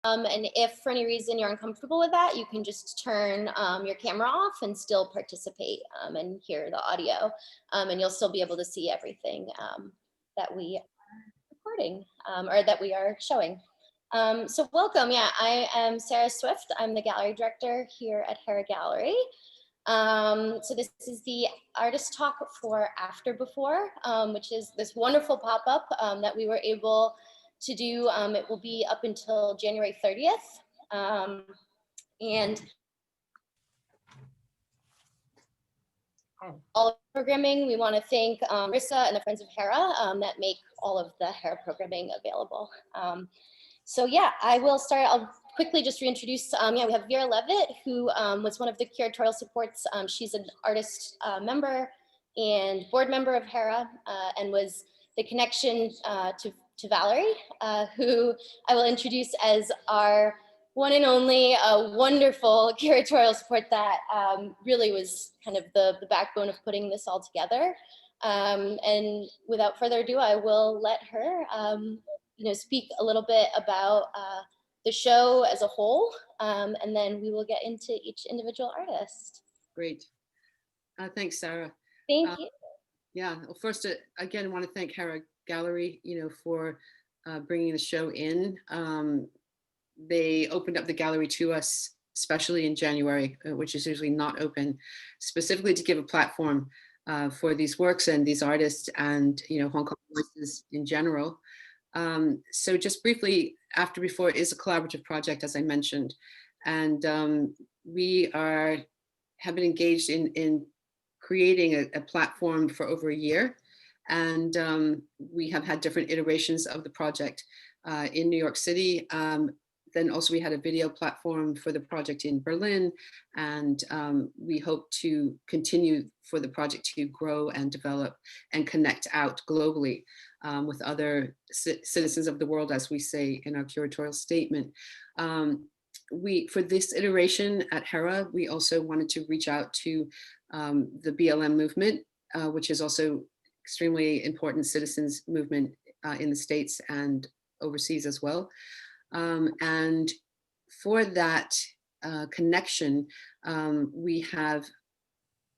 And if for any reason you're uncomfortable with that, you can just turn your camera off and still participate and hear the audio. And you'll still be able to see everything that we are recording or that we are showing. So welcome. Yeah, I am Sarah Swift. I'm the gallery director here at Hera Gallery. So this is the artist talk for After Before, which is this wonderful pop-up that we were able to do. It will be up until January 30th. And all of the programming, we want to thank Rissa and the Friends of Hera that make all of the Hera programming available. So yeah, I will start. I'll quickly just reintroduce. Yeah, we have Vera Levitt, who was one of the curatorial supports. She's an artist member and board member of Hera and was the connection to Valerie, who I will introduce as our one and only wonderful curatorial support that really was kind of the backbone of putting this all together. And without further ado, I will let her speak a little bit about the show as a whole, and then we will get into each individual artist. Great. Thanks, Sarah. Thank you. Yeah, well, first, again, I want to thank Hera Gallery, for bringing the show in. They opened up the gallery to us, especially in January, which is usually not open, specifically to give a platform for these works and these artists and, Hong Kong voices in general. So just briefly, After Before is a collaborative project, as I mentioned, and we have been engaged in creating a platform for over a year, and we have had different iterations of the project in New York City. Then also we had a video platform for the project in Berlin, and we hope to continue for the project to grow and develop and connect out globally with other citizens of the world, as we say in our curatorial statement. For this iteration at Hera, we also wanted to reach out to the BLM movement, which is also extremely important citizens movement in the States and overseas as well. And for that connection, we have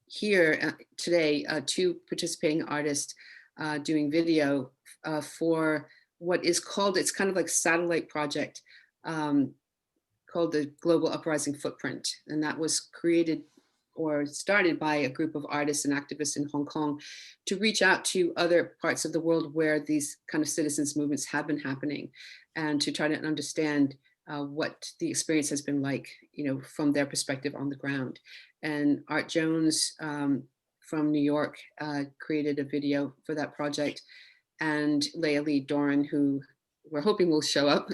here today two participating artists doing video for what is called, it's kind of like a satellite project called the Global Uprising Footprint. And that was created or started by a group of artists and activists in Hong Kong to reach out to other parts of the world where these kind of citizens movements have been happening, and to try to understand what the experience has been like, from their perspective on the ground. And Art Jones from New York created a video for that project, and Leah Lee Doran, who we're hoping will show up.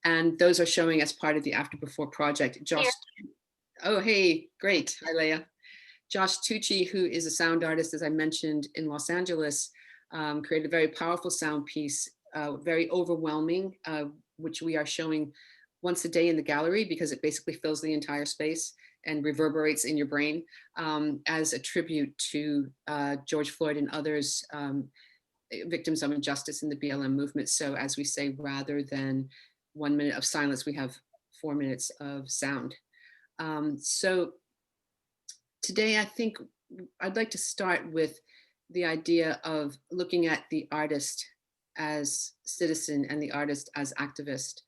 And those are showing as part of the After Before project. Josh, oh, hey, great. Hi, Leah. Josh Tucci, who is a sound artist, as I mentioned, in Los Angeles, created a very powerful sound piece, very overwhelming, which we are showing once a day in the gallery because it basically fills the entire space and reverberates in your brain as a tribute to George Floyd and others, victims of injustice in the BLM movement. So as we say, rather than 1 minute of silence, we have 4 minutes of sound. So today, I think I'd like to start with the idea of looking at the artist as citizen and the artist as activist.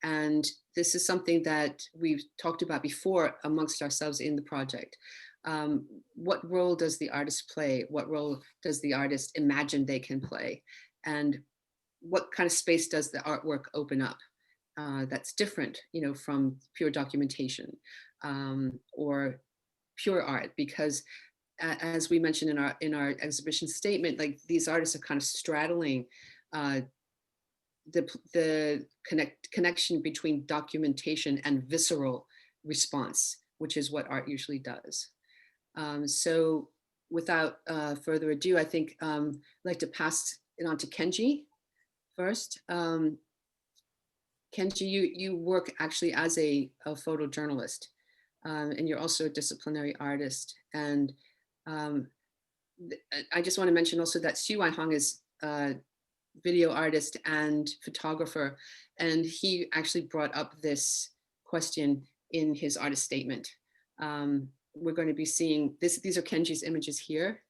And this is something that we've talked about before amongst ourselves in the project. What role does the artist play? What role does the artist imagine they can play? And what kind of space does the artwork open up that's different, from pure documentation or pure art? Because as we mentioned in our exhibition statement, like these artists are kind of straddling the connection between documentation and visceral response, which is what art usually does. So without further ado, I think I'd like to pass it on to Kenji first. Kenji, you work actually as a photojournalist, and you're also a disciplinary artist. And I just want to mention also that Xu Weihong is video artist and photographer, and he actually brought up this question in his artist statement. We're going to be seeing this. These are Kenji's images here,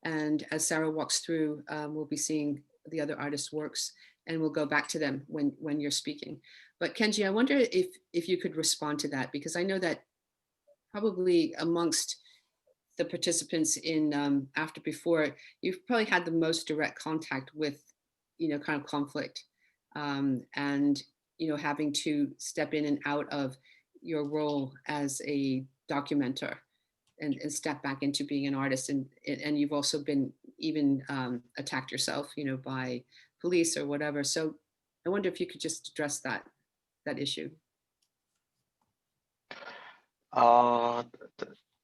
and as Sarah walks through, we'll be seeing the other artists' works, and we'll go back to them when you're speaking. But Kenji, I wonder if you could respond to that, because I know that probably amongst the participants in aftebefore, you've probably had the most direct contact with, kind of conflict, and, having to step in and out of your role as a documenter and step back into being an artist. And you've also been even attacked yourself, by police or whatever. So I wonder if you could just address that issue.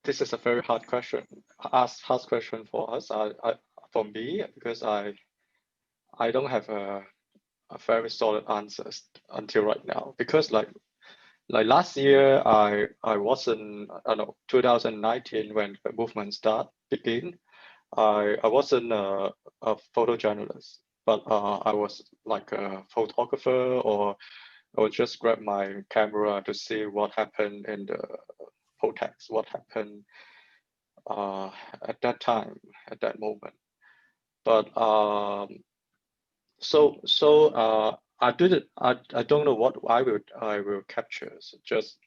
This is a very hard question. Hard question for us. For me, because I don't have a very solid answers until right now. Because like last year, I wasn't, I don't know, 2019 when the movement begin. I wasn't a photojournalist, but I was like a photographer, or I would just grab my camera to see what happened in the protest, what happened at that time, at that moment. But I don't know what I will capture. So just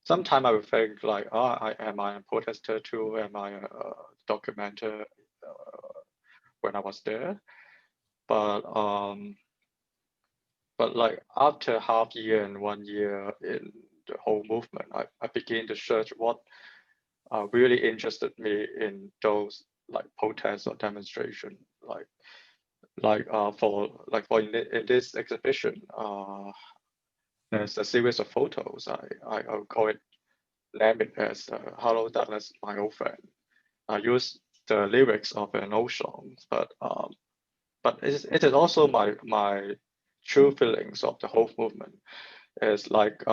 sometimes I will think like, am I a protester too? Am I a documenter when I was there? But like after half year and 1 year in the whole movement, I began to search what really interested me in those like protests or demonstration. For in this exhibition, there's a series of photos. I'll call it, name it as "Hello, Darkness, My Old Friend." I use the lyrics of an old song, but it is also my true feelings of the whole movement. It's like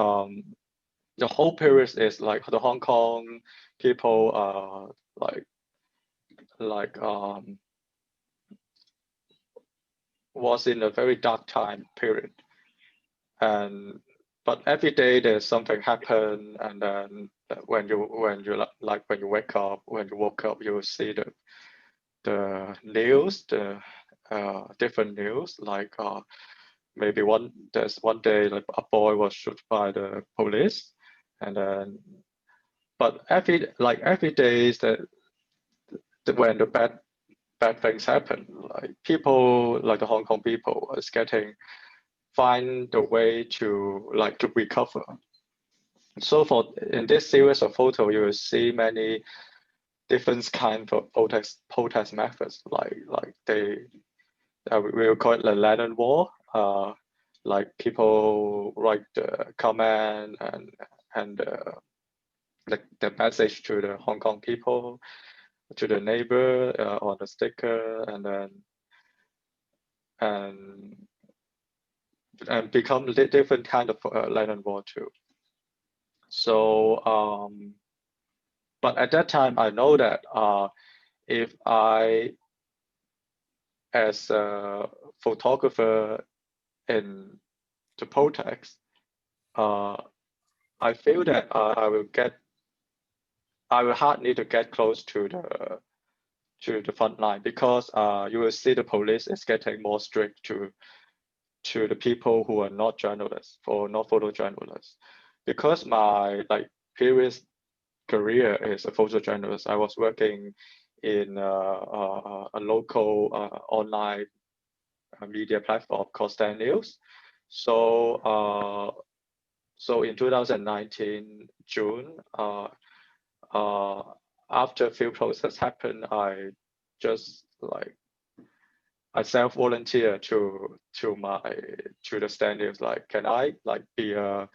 the whole period is like the Hong Kong people was in a very dark time period, but every day there's something happen, and then when you wake up, when you woke up, you will see the news, the different news, like maybe there's one day like a boy was shot by the police, and then but every day is that when the bad things happen, like people like the Hong Kong people is find the way to recover. So in this series of photos, you will see many different kinds of protest methods, like we will call it the Lantern War. Like people write the comment and the message to the Hong Kong people, to the neighbor on the sticker, and become different kind of Lantern War too. So, but at that time, I know that if I, as a photographer in the protest, I feel that I will hardly to get close to the front line, because you will see the police is getting more strict to the people who are not journalists, or not photojournalists. Because my previous career is a photojournalist, I was working in a local online media platform called Stand News. So in 2019 June, after a few protests happened, I just I self-volunteer to the Stand News. Like, can I be a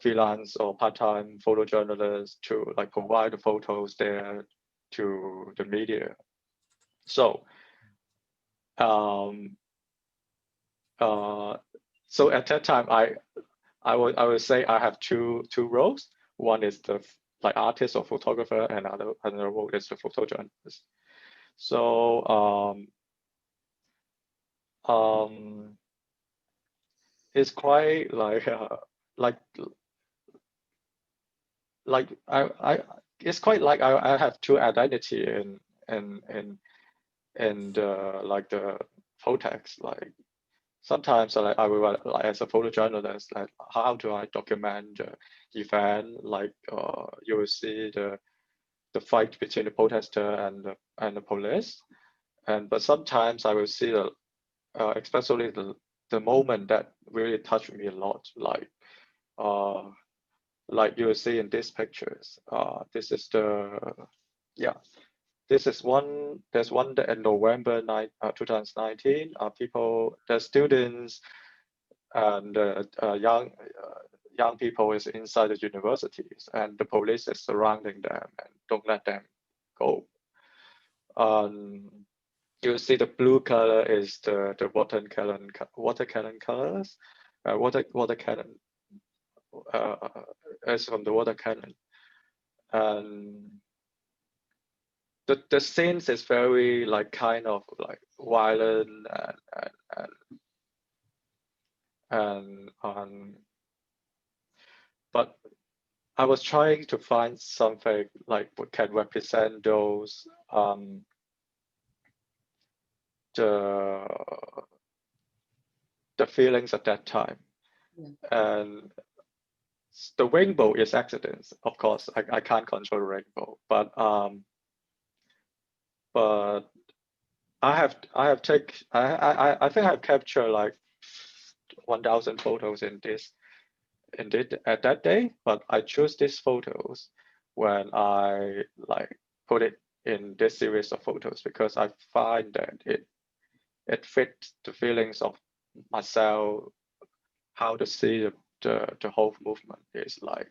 freelance or part-time photojournalist to provide the photos there to the media? So so at that time, I would say I have two roles. One is the artist or photographer, and another role is the photojournalist. So it's quite like I it's quite like I have two identity in the like the phototext. Like sometimes I will like as a photojournalist, like how do I document the event? Like you will see the fight between the protester and the police, but sometimes I will see the especially the moment that really touched me a lot, like you will see in these pictures. This is the yeah. This is one. There's one that in November 2019. The students and young people is inside the universities, and the police is surrounding them and don't let them go. You see the blue color is the watercolor colors. Watercolor is from the watercolor, and the scenes is very like kind of like violent and but I was trying to find something like what can represent those the feelings at that time. Yeah. And the rainbow is accidents, of course. I can't control the rainbow, but I think I've captured like 1,000 photos in this at that day, but I chose these photos when I like put it in this series of photos because I find that it fits the feelings of myself, how to see the whole movement is like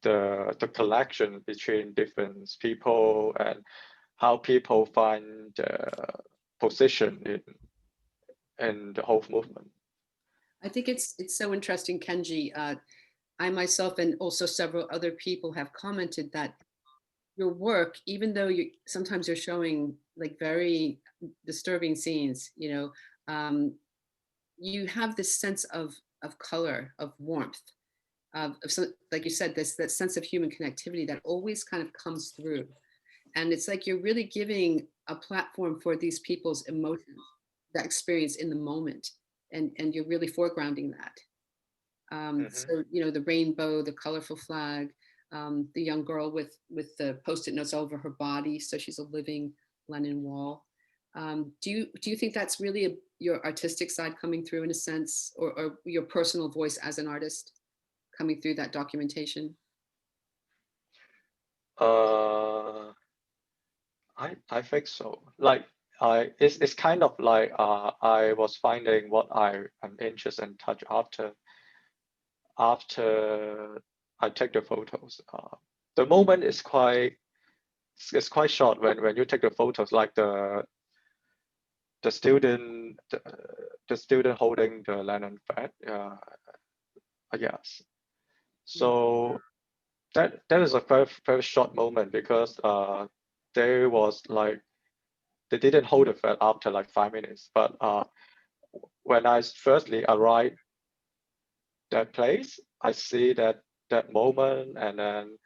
the collection between different people and how people find position in the whole movement. I think it's so interesting, Kenji. I myself and also several other people have commented that your work, even though sometimes you're showing like very disturbing scenes, you have this sense of color, of warmth, like you said, that sense of human connectivity that always kind of comes through. And it's like you're really giving a platform for these people's emotions, that experience in the moment, and you're really foregrounding that. So the rainbow, the colorful flag, the young girl with the post-it notes over her body, so she's a living Lenin wall. Do you think that's really your artistic side coming through in a sense, or your personal voice as an artist coming through that documentation? I think so. Like it's kind of like I was finding what I am interested in touch after I take the photos. The moment is quite short when you take the photos, like the student holding the Lenin flag. Yes. So that is a very very short moment because they was like they didn't hold the flag after like 5 minutes, but when I firstly arrived that place, I see that moment, and then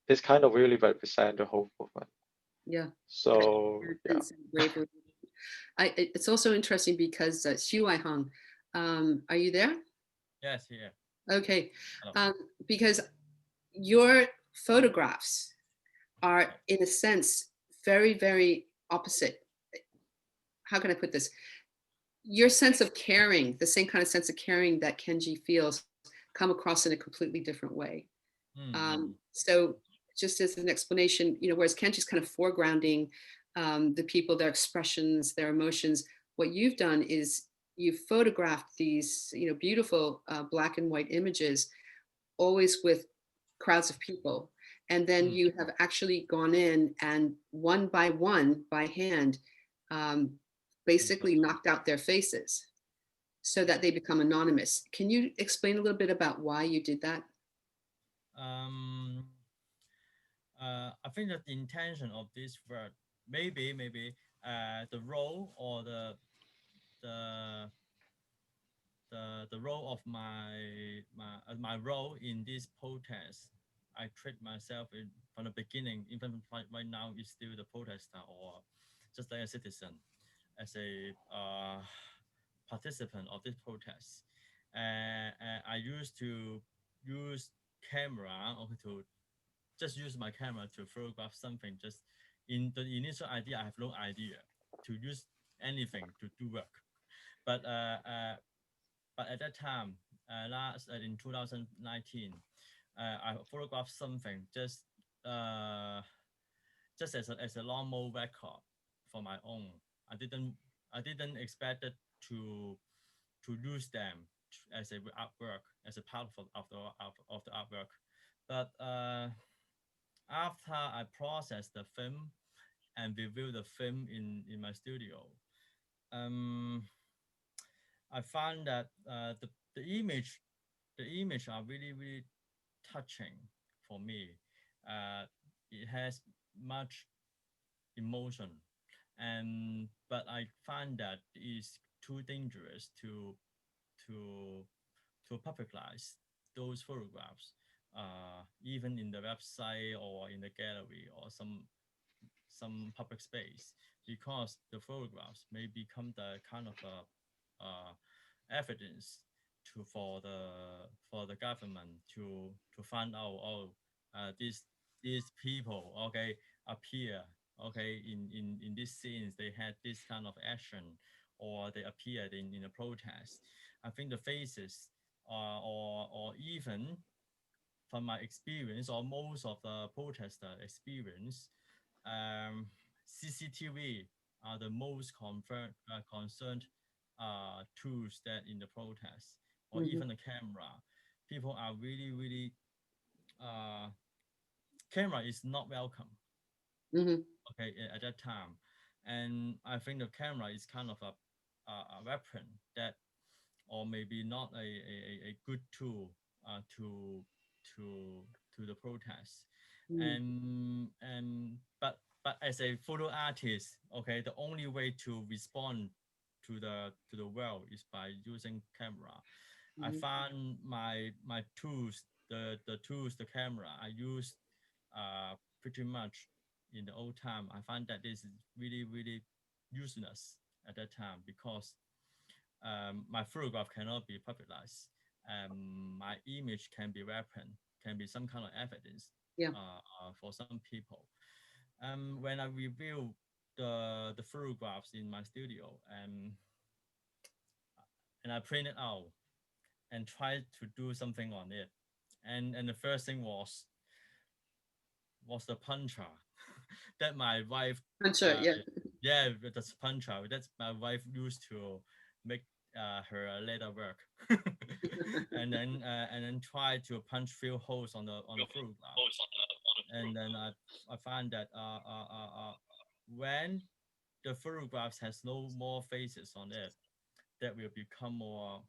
it's kind of really represent the whole movement. Yeah. So yeah. Bravery. It's also interesting because Xu Hong, are you there? Yes, yeah. Okay, because your photographs are, in a sense, very, very opposite. How can I put this? Your sense of caring, the same kind of sense of caring that Kenji feels, come across in a completely different way. So just as an explanation, whereas Kenji's kind of foregrounding the people, their expressions, their emotions, what you've done is you've photographed these, beautiful black and white images, always with crowds of people. And then you have actually gone in and one by hand, basically knocked out their faces so that they become anonymous. Can you explain a little bit about why you did that? I think that the intention of this work, maybe the role or the role of my role in this protest. I treat myself from the beginning, even right now, is still the protester or just like a citizen, as a participant of this protest. I used to use camera or to just use my camera to photograph something. Just in the initial idea, I have no idea to use anything to do work. But at that time, in 2019, I photographed something just as a normal record for my own. I didn't expect it to use them as a artwork, as a part of the artwork. But after I processed the film and reviewed the film in my studio, I found that the image are really touching for me. It has much emotion, but I find that it's too dangerous to publicize those photographs, even in the website or in the gallery or some public space, because the photographs may become the kind of evidence for the government to find out, these people, okay, appear, okay, in these scenes, they had this kind of action, or they appeared in a protest. I think the faces, or even from my experience, or most of the protester experience, CCTV are the most concerned tools that in the protest, or even the camera. People are really camera is not welcome. Okay, at that time, and I think the camera is kind of a weapon that, or maybe not a good tool to the protest. But as a photo artist, okay, the only way to respond to the world is by using camera. I found my tools, the camera I used pretty much in the old time. I find that this is really useless at that time, because my photograph cannot be publicized. My image can be weapon, can be some kind of evidence for some people. When I review the photographs in my studio, and I print it out and try to do something on it, and the first thing was the puncher that my wife that's puncher that my wife used to make her leather work. and then try to punch few holes on the photograph, and then I find that when the photographs has no more faces on it, that will become more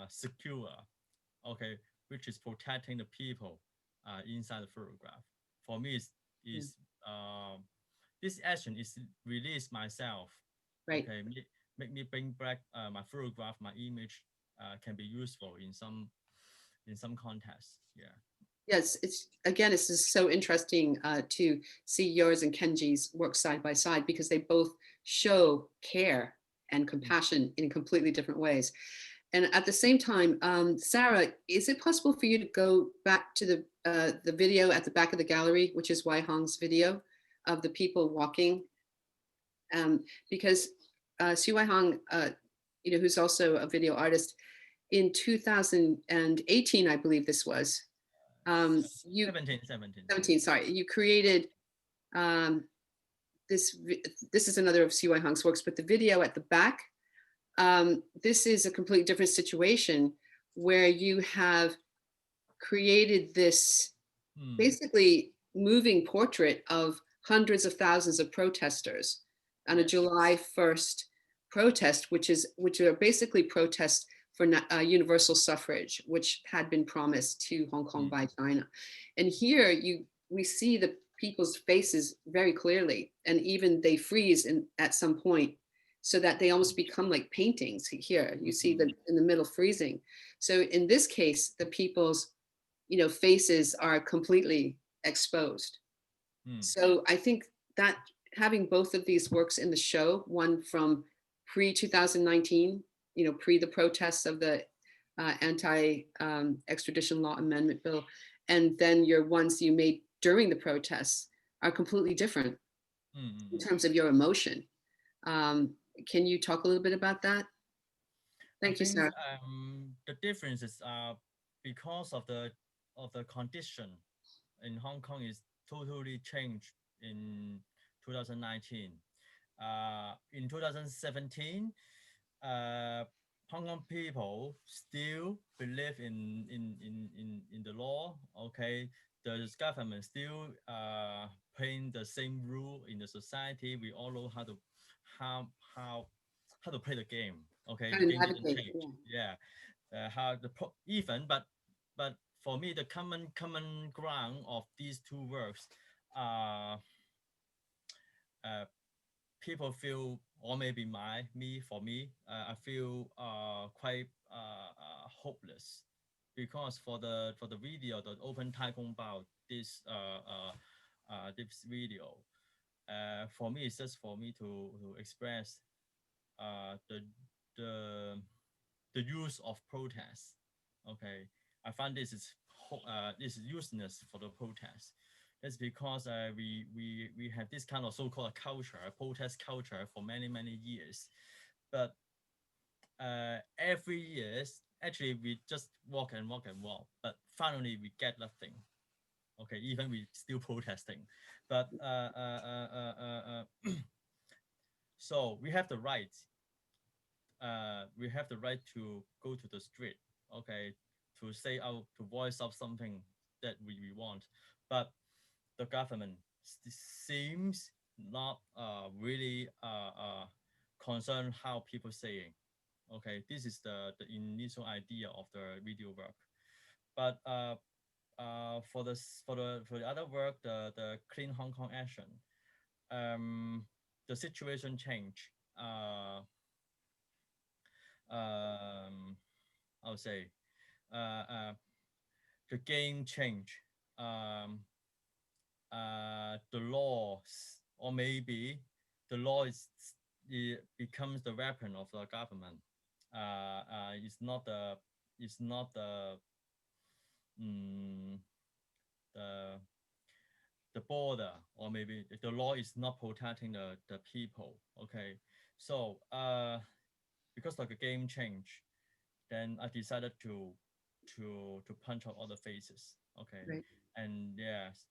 secure, okay, which is protecting the people inside the photograph. For me, is this action is release myself, Right. Okay, make me bring back my photograph, my image can be useful in some context. Yeah. Yes, it's just so interesting to see yours and Kenji's work side by side, because they both show care and compassion in completely different ways. And at the same time, Sarah, is it possible for you to go back to the video at the back of the gallery, which is Wai Hong's video of the people walking? Because Xu Wai Hong, who's also a video artist, in 2018, I believe this was, 17, sorry, you created this is another of Xu Wai Hong's works, but the video at the back, this is a completely different situation where you have created this basically moving portrait of hundreds of thousands of protesters on a July 1st protest, which are basically protests for universal suffrage, which had been promised to Hong Kong by China. And here we see the people's faces very clearly, and even they freeze at some point, so that they almost become like paintings. Here you see them in the middle freezing. So in this case, the people's, you know, faces are completely exposed. So I think that having both of these works in the show, one from pre-2019, you know, pre the protests of the anti-extradition law amendment bill, and then your ones you made during the protests are completely different in terms of your emotion. Can you talk a little bit about that? Thank you, Sarah. The differences are because of the condition in Hong Kong is totally changed in 2019. In 2017, Hong Kong people still believe in the law. Okay, the government still playing the same rule in the society. We all know how to play the game. Okay, the game didn't change. Yeah, how the even but for me the common ground of these two works are people feel, or maybe for me, I feel quite hopeless, because for the video, the Open Tai Kung Bao, this video, for me, it's just for me to express the use of protest. Okay, I find this is useless for the protest. That's because we have this kind of so-called culture, protest culture, for many years. But every year, actually, we just walk and walk. But finally, we get nothing. Okay, even we still protesting. But so we have the right. We have the right to go to the street. Okay, to say out, to voice out something that we want. But the government seems not really concerned how people saying. Okay, this is the initial idea of the video work. But for the other work, the Clean Hong Kong action, the situation changed. I would say the game change. The laws, or maybe the law it becomes the weapon of the government. It's not the border, or maybe the law is not protecting the people. Okay, so because of the game change, then I decided to punch out all the faces. Okay, right. And yes,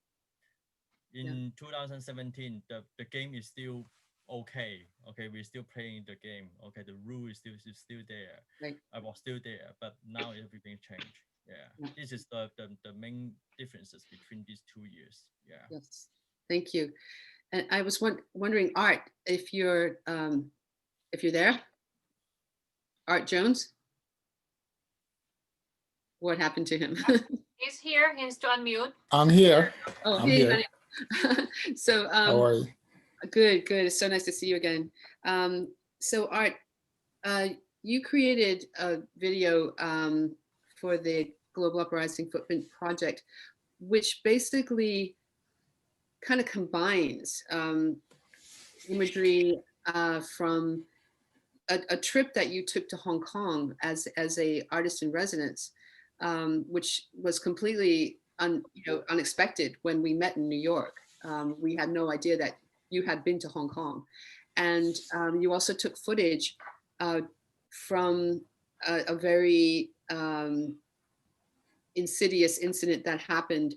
in 2017, the game is still okay. Okay, we're still playing the game. Okay, the rule is still there. Right. I was still there, but now everything changed. Yeah. This is the main differences between these 2 years. Yeah. Yes, thank you. And I was wondering, Art, if you're there, Art Jones. What happened to him? He's here. He needs to unmute. I'm here. Oh, I'm here. So, how are you? Good. It's so nice to see you again. So, Art, you created a video for the Global Uprising Footprint Project, which basically kind of combines imagery from a trip that you took to Hong Kong as a artist in residence, which was completely unexpected when we met in New York. We had no idea that you had been to Hong Kong. And you also took footage from a very insidious incident that happened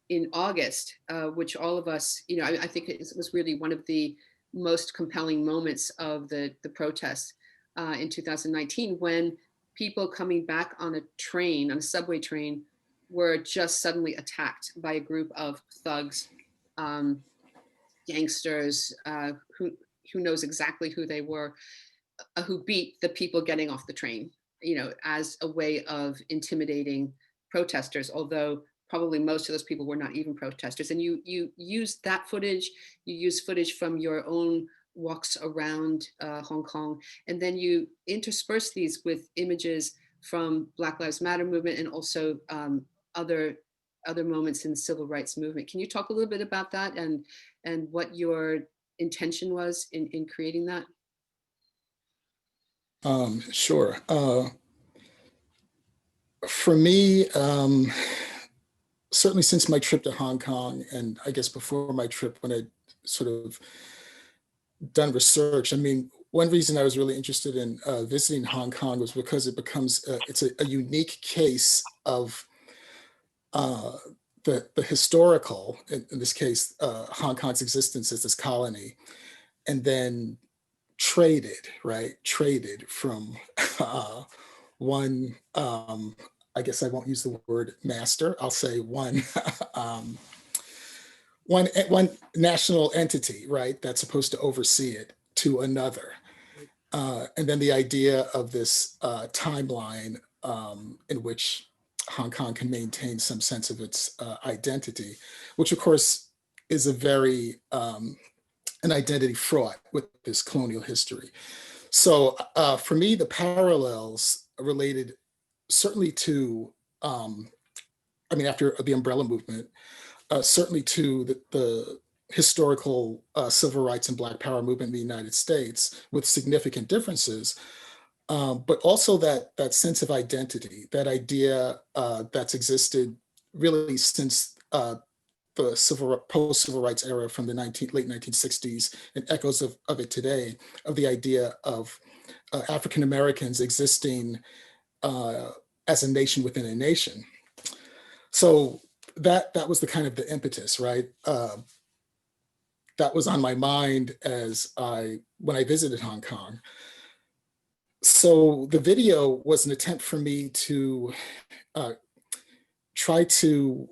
in August, which all of us, I think it was really one of the most compelling moments of the protests in 2019, when people coming back on a subway train, were just suddenly attacked by a group of thugs, gangsters, who knows exactly who they were, who beat the people getting off the train, as a way of intimidating protesters, although probably most of those people were not even protesters. And you used that footage, you used footage from your own walks around Hong Kong, and then you intersperse these with images from Black Lives Matter movement and also other moments in the civil rights movement. Can you talk a little bit about that and what your intention was in creating that? Sure. For me, certainly since my trip to Hong Kong, and I guess before my trip when I sort of done research, I mean, one reason I was really interested in visiting Hong Kong was because it becomes, it's a unique case of the historical, in this case, Hong Kong's existence as this colony, and then traded, right? Traded from one, I guess I won't use the word master, I'll say one, one national entity, right? That's supposed to oversee it to another. And then the idea of this timeline in which Hong Kong can maintain some sense of its identity, which of course is a very, an identity fraught with this colonial history. So for me, the parallels related certainly to, I mean, after the umbrella movement, certainly to the historical civil rights and Black Power movement in the United States with significant differences, but also that sense of identity, that idea that's existed really since the post-civil rights era from the late 1960s and echoes of it today, of the idea of African Americans existing as a nation within a nation. So that was the kind of the impetus, right? That was on my mind when I visited Hong Kong. So the video was an attempt for me to try to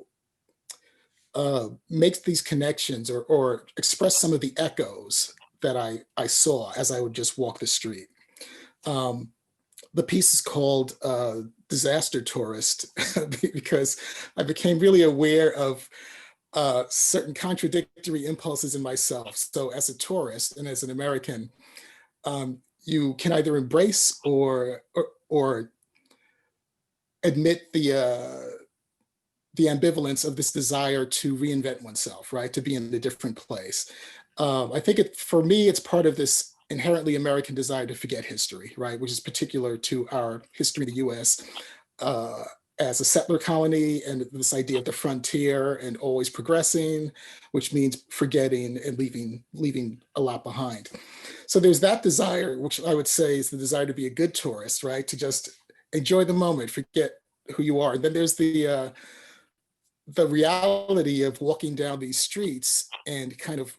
make these connections or express some of the echoes that I saw as I would just walk the street. The piece is called Disaster Tourist because I became really aware of certain contradictory impulses in myself. So as a tourist and as an American, you can either embrace or admit the ambivalence of this desire to reinvent oneself, right? To be in a different place. I think for me, it's part of this inherently American desire to forget history, right? Which is particular to our history in the US as a settler colony, and this idea of the frontier and always progressing, which means forgetting and leaving a lot behind. So there's that desire, which I would say is the desire to be a good tourist, right? To just enjoy the moment, forget who you are. And then there's the reality of walking down these streets and kind of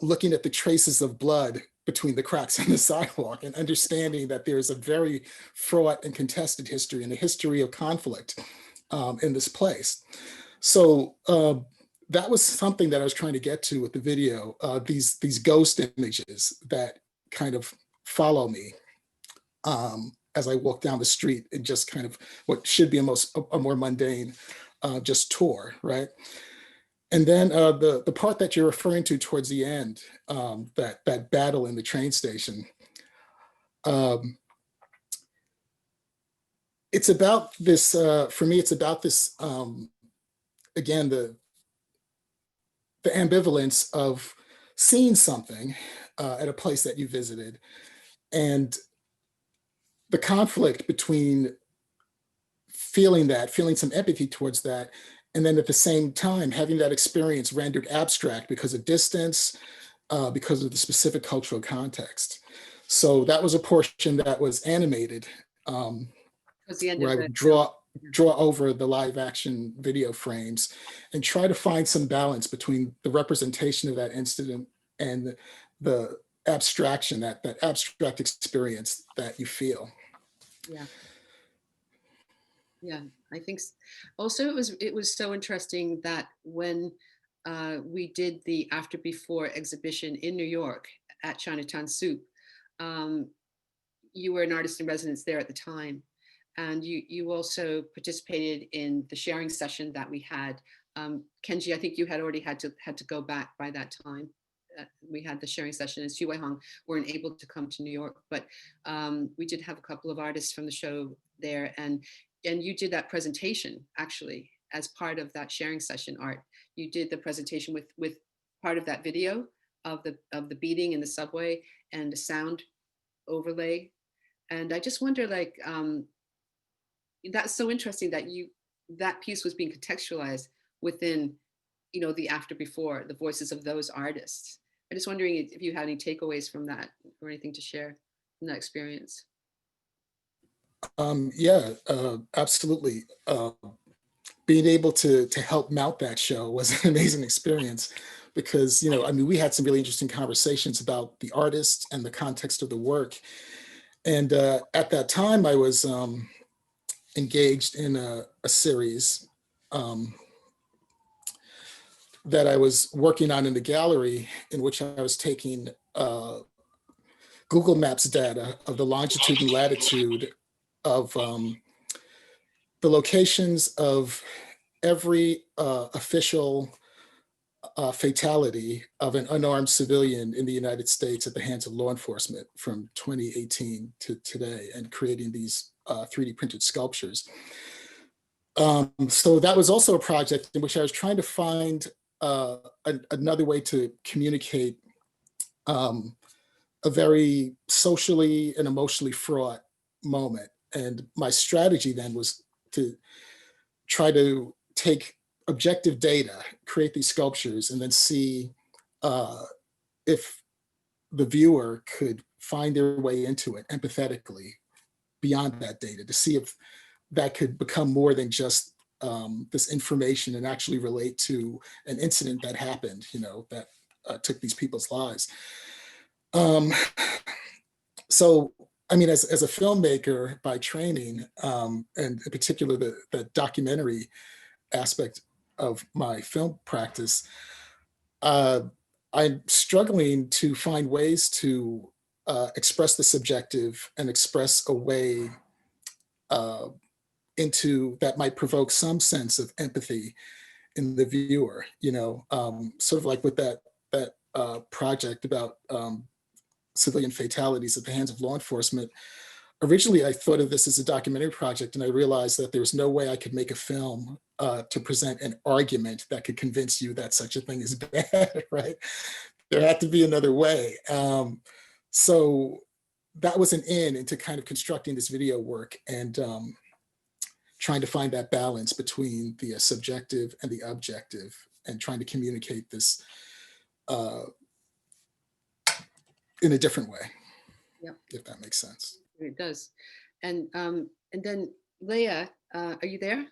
looking at the traces of blood between the cracks in the sidewalk and understanding that there's a very fraught and contested history and a history of conflict in this place. So that was something that I was trying to get to with the video, these ghost images that kind of follow me as I walk down the street and just kind of what should be a more mundane just tour, right? And then the part that you're referring to towards the end, that battle in the train station, it's about this, for me, it's about this, again, the ambivalence of seeing something at a place that you visited and the conflict between feeling some empathy towards that, and then at the same time, having that experience rendered abstract because of distance, because of the specific cultural context. So that was a portion that was animated, where I would draw over the live action video frames and try to find some balance between the representation of that incident and the abstraction, that abstract experience that you feel. Yeah. Yeah, I think also it was so interesting that when we did the After Before exhibition in New York at Chinatown Soup, you were an artist in residence there at the time. and you also participated in the sharing session that we had. Kenji, I think you had already had to go back by that time. We had the sharing session, and Xu Weihong weren't able to come to New York, but we did have a couple of artists from the show there, and you did that presentation actually as part of that sharing session. Art, you did the presentation with part of that video of the beating in the subway and the sound overlay, and I just wonder, like, that's so interesting that that piece was being contextualized within, you know, the after before, the voices of those artists. I'm just wondering if you had any takeaways from that or anything to share from that experience. Yeah, absolutely. Being able to help mount that show was an amazing experience because, you know, I mean, we had some really interesting conversations about the artist and the context of the work. And at that time, I was engaged in a series that I was working on in the gallery, in which I was taking Google Maps data of the longitude and latitude of the locations of every official fatality of an unarmed civilian in the United States at the hands of law enforcement from 2018 to today, and creating these 3D printed sculptures. So that was also a project in which I was trying to find another way to communicate a very socially and emotionally fraught moment. And my strategy then was to try to take objective data, create these sculptures, and then see if the viewer could find their way into it empathetically beyond that data, to see if that could become more than just this information and actually relate to an incident that happened, you know, that took these people's lives. So, I mean, as a filmmaker by training, and in particular the documentary aspect of my film practice, I'm struggling to find ways to express the subjective and express a way into that might provoke some sense of empathy in the viewer, you know, sort of like with that project about civilian fatalities at the hands of law enforcement. Originally, I thought of this as a documentary project, and I realized that there was no way I could make a film to present an argument that could convince you that such a thing is bad, right? There had to be another way. So that was an in into kind of constructing this video work and trying to find that balance between the subjective and the objective, and trying to communicate this in a different way. Yeah, if that makes sense. It does. And then Leah, are you there?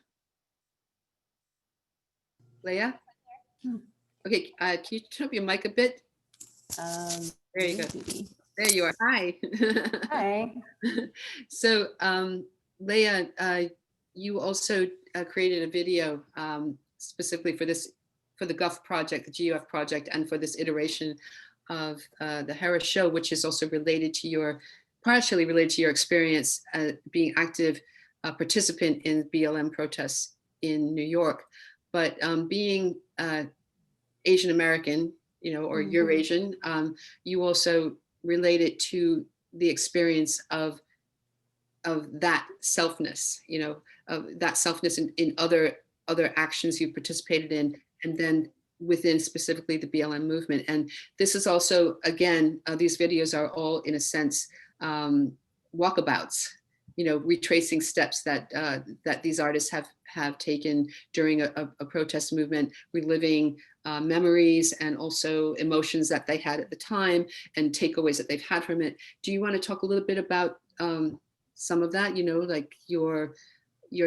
Leah? Okay, can you turn up your mic a bit? There you go. There you are. Hi. Hi. So Leah, you also created a video specifically for the GUF project, the GUF project, and for this iteration of the Hera show, which is also partially related to your experience being active participant in BLM protests in New York, but being Asian American, you know, or Eurasian, you also related to the experience of that selfness, you know, of that selfness in other actions you participated in, and then within specifically the BLM movement. And this is also, again, these videos are all in a sense walkabouts, you know, retracing steps that these artists have taken during a protest movement, reliving memories and also emotions that they had at the time and takeaways that they've had from it. Do you want to talk a little bit about some of that, you know, like your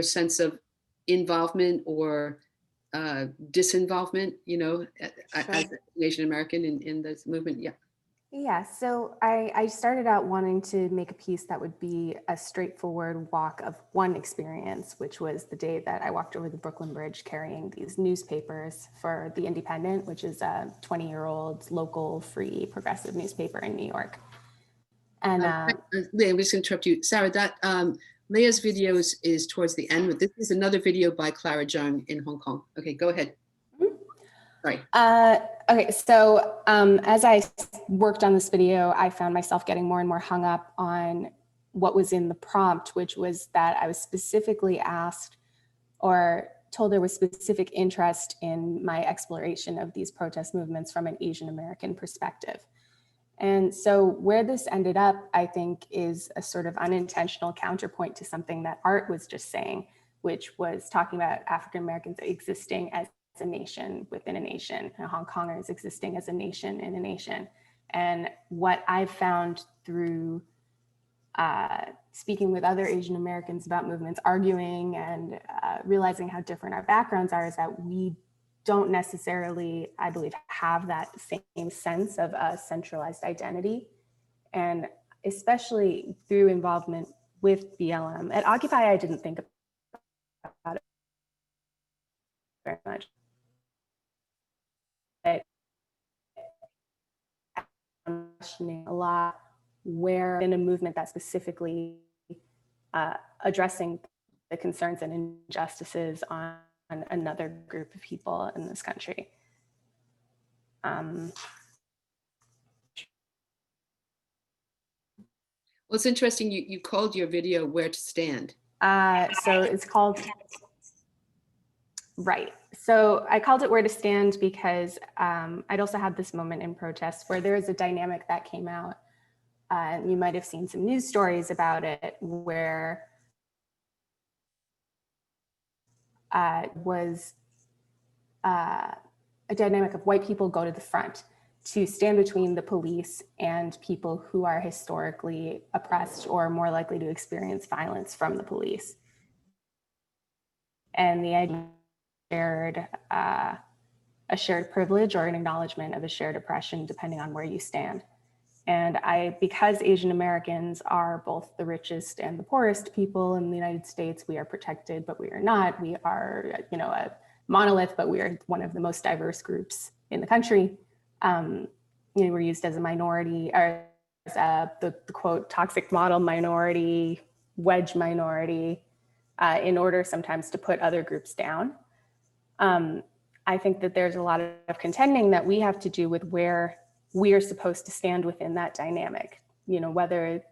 sense of involvement or disinvolvement, you know, Sure. as an Asian American in this movement? Yeah. Yeah, so I started out wanting to make a piece that would be a straightforward walk of one experience, which was the day that I walked over the Brooklyn Bridge carrying these newspapers for The Independent, which is a 20-year-old local free progressive newspaper in New York. And Leah, I'm just going to interrupt you. Sarah, that Leah's videos is towards the end, but this is another video by Clara Jung in Hong Kong. Okay, go ahead. Sorry. Okay, so as I worked on this video, I found myself getting more and more hung up on what was in the prompt, which was that I was specifically asked or told there was specific interest in my exploration of these protest movements from an Asian American perspective. And so where this ended up, I think, is a sort of unintentional counterpoint to something that Art was just saying, which was talking about African Americans existing as a nation within a nation, and Hongkongers existing as a nation in a nation. And what I've found through speaking with other Asian Americans about movements, arguing and realizing how different our backgrounds are, is that we don't necessarily, I believe, have that same sense of a centralized identity. And especially through involvement with BLM. At Occupy, I didn't think about it very much. But I'm questioning a lot where in a movement that specifically addressing the concerns and injustices on another group of people in this country. Well, it's interesting, you called your video Where to Stand. So it's called, right. So I called it Where to Stand because I'd also had this moment in protest where there was a dynamic that came out. You might have seen some news stories about it where was a dynamic of white people go to the front to stand between the police and people who are historically oppressed or more likely to experience violence from the police. And the idea shared a shared privilege or an acknowledgement of a shared oppression depending on where you stand. And because Asian Americans are both the richest and the poorest people in the United States, we are protected, but we are not. We are, a monolith, but we are one of the most diverse groups in the country. We're used as a minority, or as the quote, toxic model minority, wedge minority, in order sometimes to put other groups down. I think that there's a lot of contending that we have to do with where we are supposed to stand within that dynamic, whether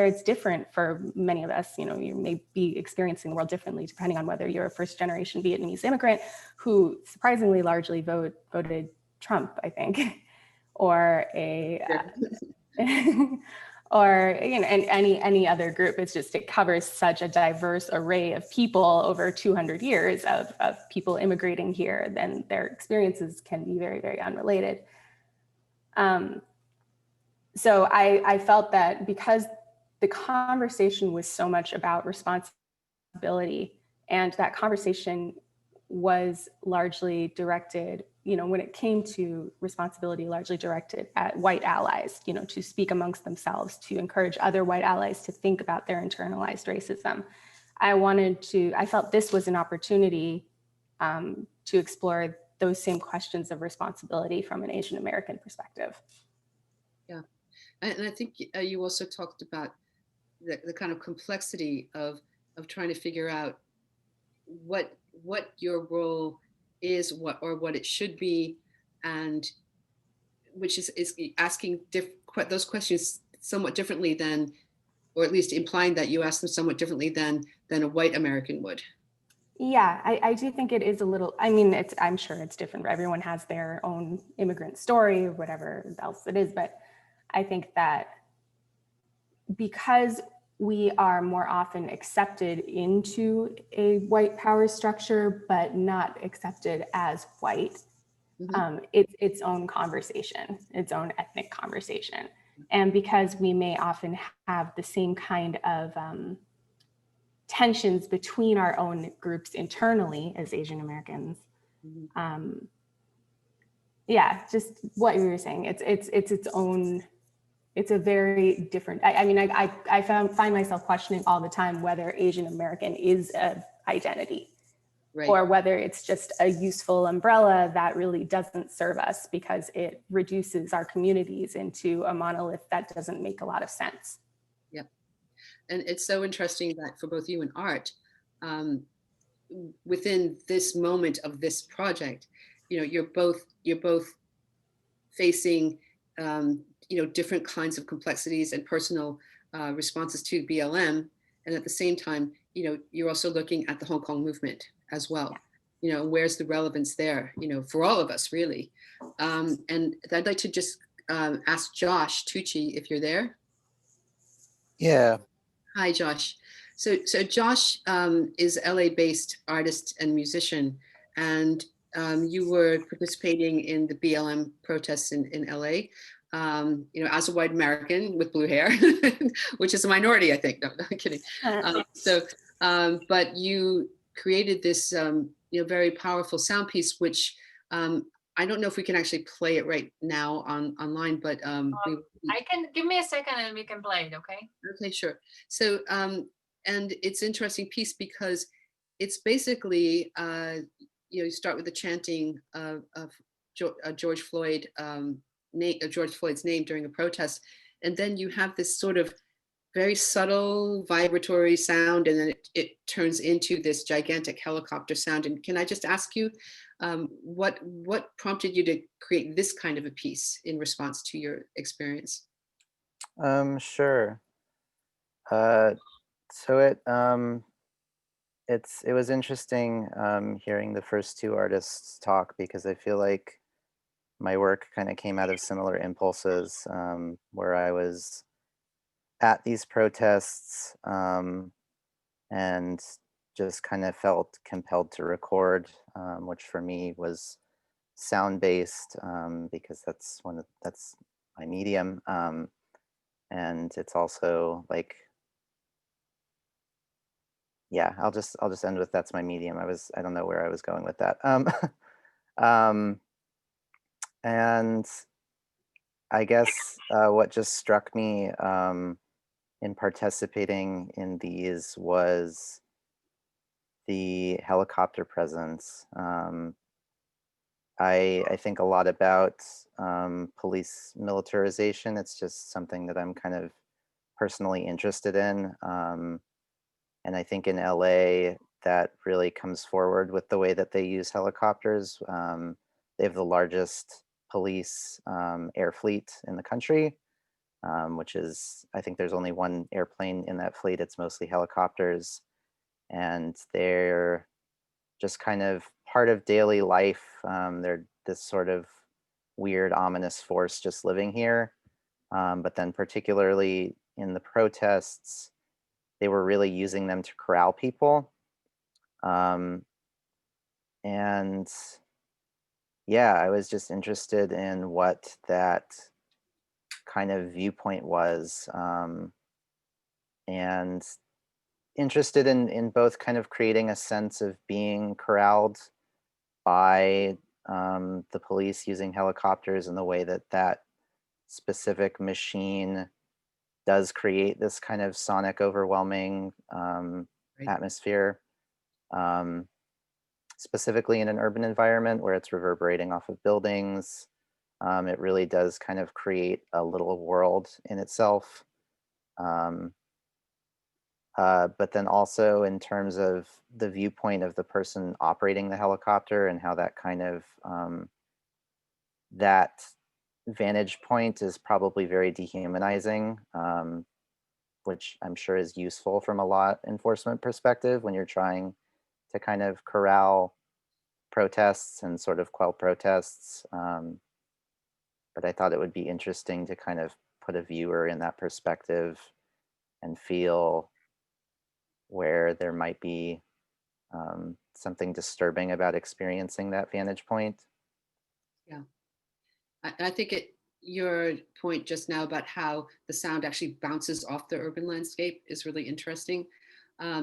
it's different for many of us. You may be experiencing the world differently depending on whether you're a first generation Vietnamese immigrant who surprisingly largely voted Trump, I think, or or and any other group. It covers such a diverse array of people over 200 years of people immigrating here, then their experiences can be very, very unrelated. So I felt that because the conversation was so much about responsibility, and that conversation was largely directed, when it came to responsibility, largely directed at white allies, to speak amongst themselves, to encourage other white allies to think about their internalized racism. I felt this was an opportunity to explore those same questions of responsibility from an Asian American perspective. Yeah, and I think you also talked about the kind of complexity of trying to figure out what your role is, what it should be, and which is asking those questions somewhat differently than, or at least implying that you ask them somewhat differently than a white American would. Yeah, I do think it is a little, I'm sure it's different. Everyone has their own immigrant story or whatever else it is, but I think that because we are more often accepted into a white power structure, but not accepted as white, it's its own conversation, its own ethnic conversation. And because we may often have the same kind of tensions between our own groups internally as Asian Americans. Yeah, just what you were saying, it's its own, it's a very different, I find myself questioning all the time whether Asian American is an identity, right, or whether it's just a useful umbrella that really doesn't serve us because it reduces our communities into a monolith that doesn't make a lot of sense. Yep. And it's so interesting that for both you and Art, within this moment of this project, you know, you're both facing, you know, different kinds of complexities and personal responses to BLM. And at the same time, you know, you're also looking at the Hong Kong movement as well. You know, where's the relevance there, you know, for all of us, really. And I'd like to just ask Josh Tucci if you're there. Yeah. Hi, Josh. So Josh is LA-based artist and musician, and you were participating in the BLM protests in LA, you know, as a white American with blue hair, which is a minority, I think. No, I'm kidding. But you created this, you know, very powerful sound piece, which I don't know if we can actually play it right now online, but I can, give me a second and we can play it, okay? Okay, sure. So, and it's an interesting piece because it's basically, you know, you start with the chanting of George Floyd's name during a protest, and then you have this sort of very subtle vibratory sound, and then it turns into this gigantic helicopter sound. And can I just ask you, what prompted you to create this kind of a piece in response to your experience? Sure. So it was interesting hearing the first two artists talk, because I feel like my work kind of came out of similar impulses, where I was at these protests and just kind of felt compelled to record, which for me was sound-based, because that's my medium, and it's also like, yeah, I'll just end with that's my medium. I don't know where I was going with that. And I guess what just struck me in participating in these was the helicopter presence. I think a lot about police militarization. It's just something that I'm kind of personally interested in. And I think in LA, that really comes forward with the way that they use helicopters. They have the largest police air fleet in the country, which is, I think there's only one airplane in that fleet. It's mostly helicopters. And they're just kind of part of daily life. They're this sort of weird, ominous force just living here. But then particularly in the protests, they were really using them to corral people. And yeah, I was just interested in what that kind of viewpoint was, and interested in both kind of creating a sense of being corralled by the police using helicopters, and the way that that specific machine does create this kind of sonic overwhelming atmosphere, specifically in an urban environment where it's reverberating off of buildings. It really does kind of create a little world in itself. But then also in terms of the viewpoint of the person operating the helicopter, and how that kind of, that vantage point is probably very dehumanizing, which I'm sure is useful from a law enforcement perspective when you're trying to kind of corral protests and sort of quell protests. But I thought it would be interesting to kind of put a viewer in that perspective and feel where there might be something disturbing about experiencing that vantage point. Yeah, I think your point just now about how the sound actually bounces off the urban landscape is really interesting,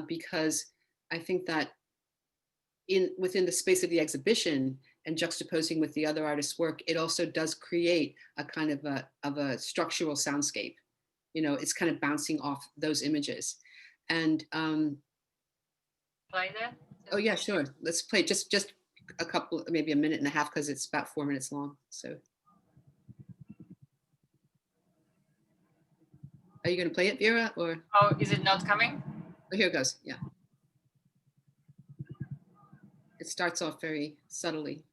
because I think that within the space of the exhibition and juxtaposing with the other artists' work, it also does create a kind of a structural soundscape. You know, it's kind of bouncing off those images. And Play that? oh yeah, sure. Let's play just a couple, maybe a minute and a half, because it's about 4 minutes long. So. Are you going to play it, Vera, or? Oh, is it not coming? Oh, here it goes. Yeah. It starts off very subtly.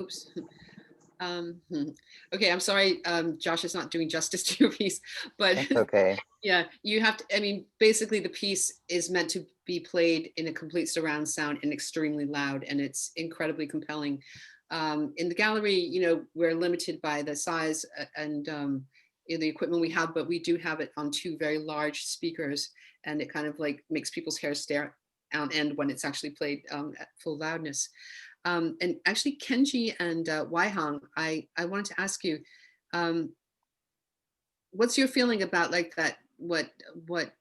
Oops. Okay, I'm sorry, Josh is not doing justice to your piece, but That's okay. yeah, you have to, I mean, basically the piece is meant to be played in a complete surround sound and extremely loud, and it's incredibly compelling. In the gallery, you know, we're limited by the size and the equipment we have, but we do have it on 2 very large speakers, and it kind of like makes people's hair stand on end when it's actually played at full loudness. And actually, Kenji and Waihang, I wanted to ask you, what's your feeling about like that? What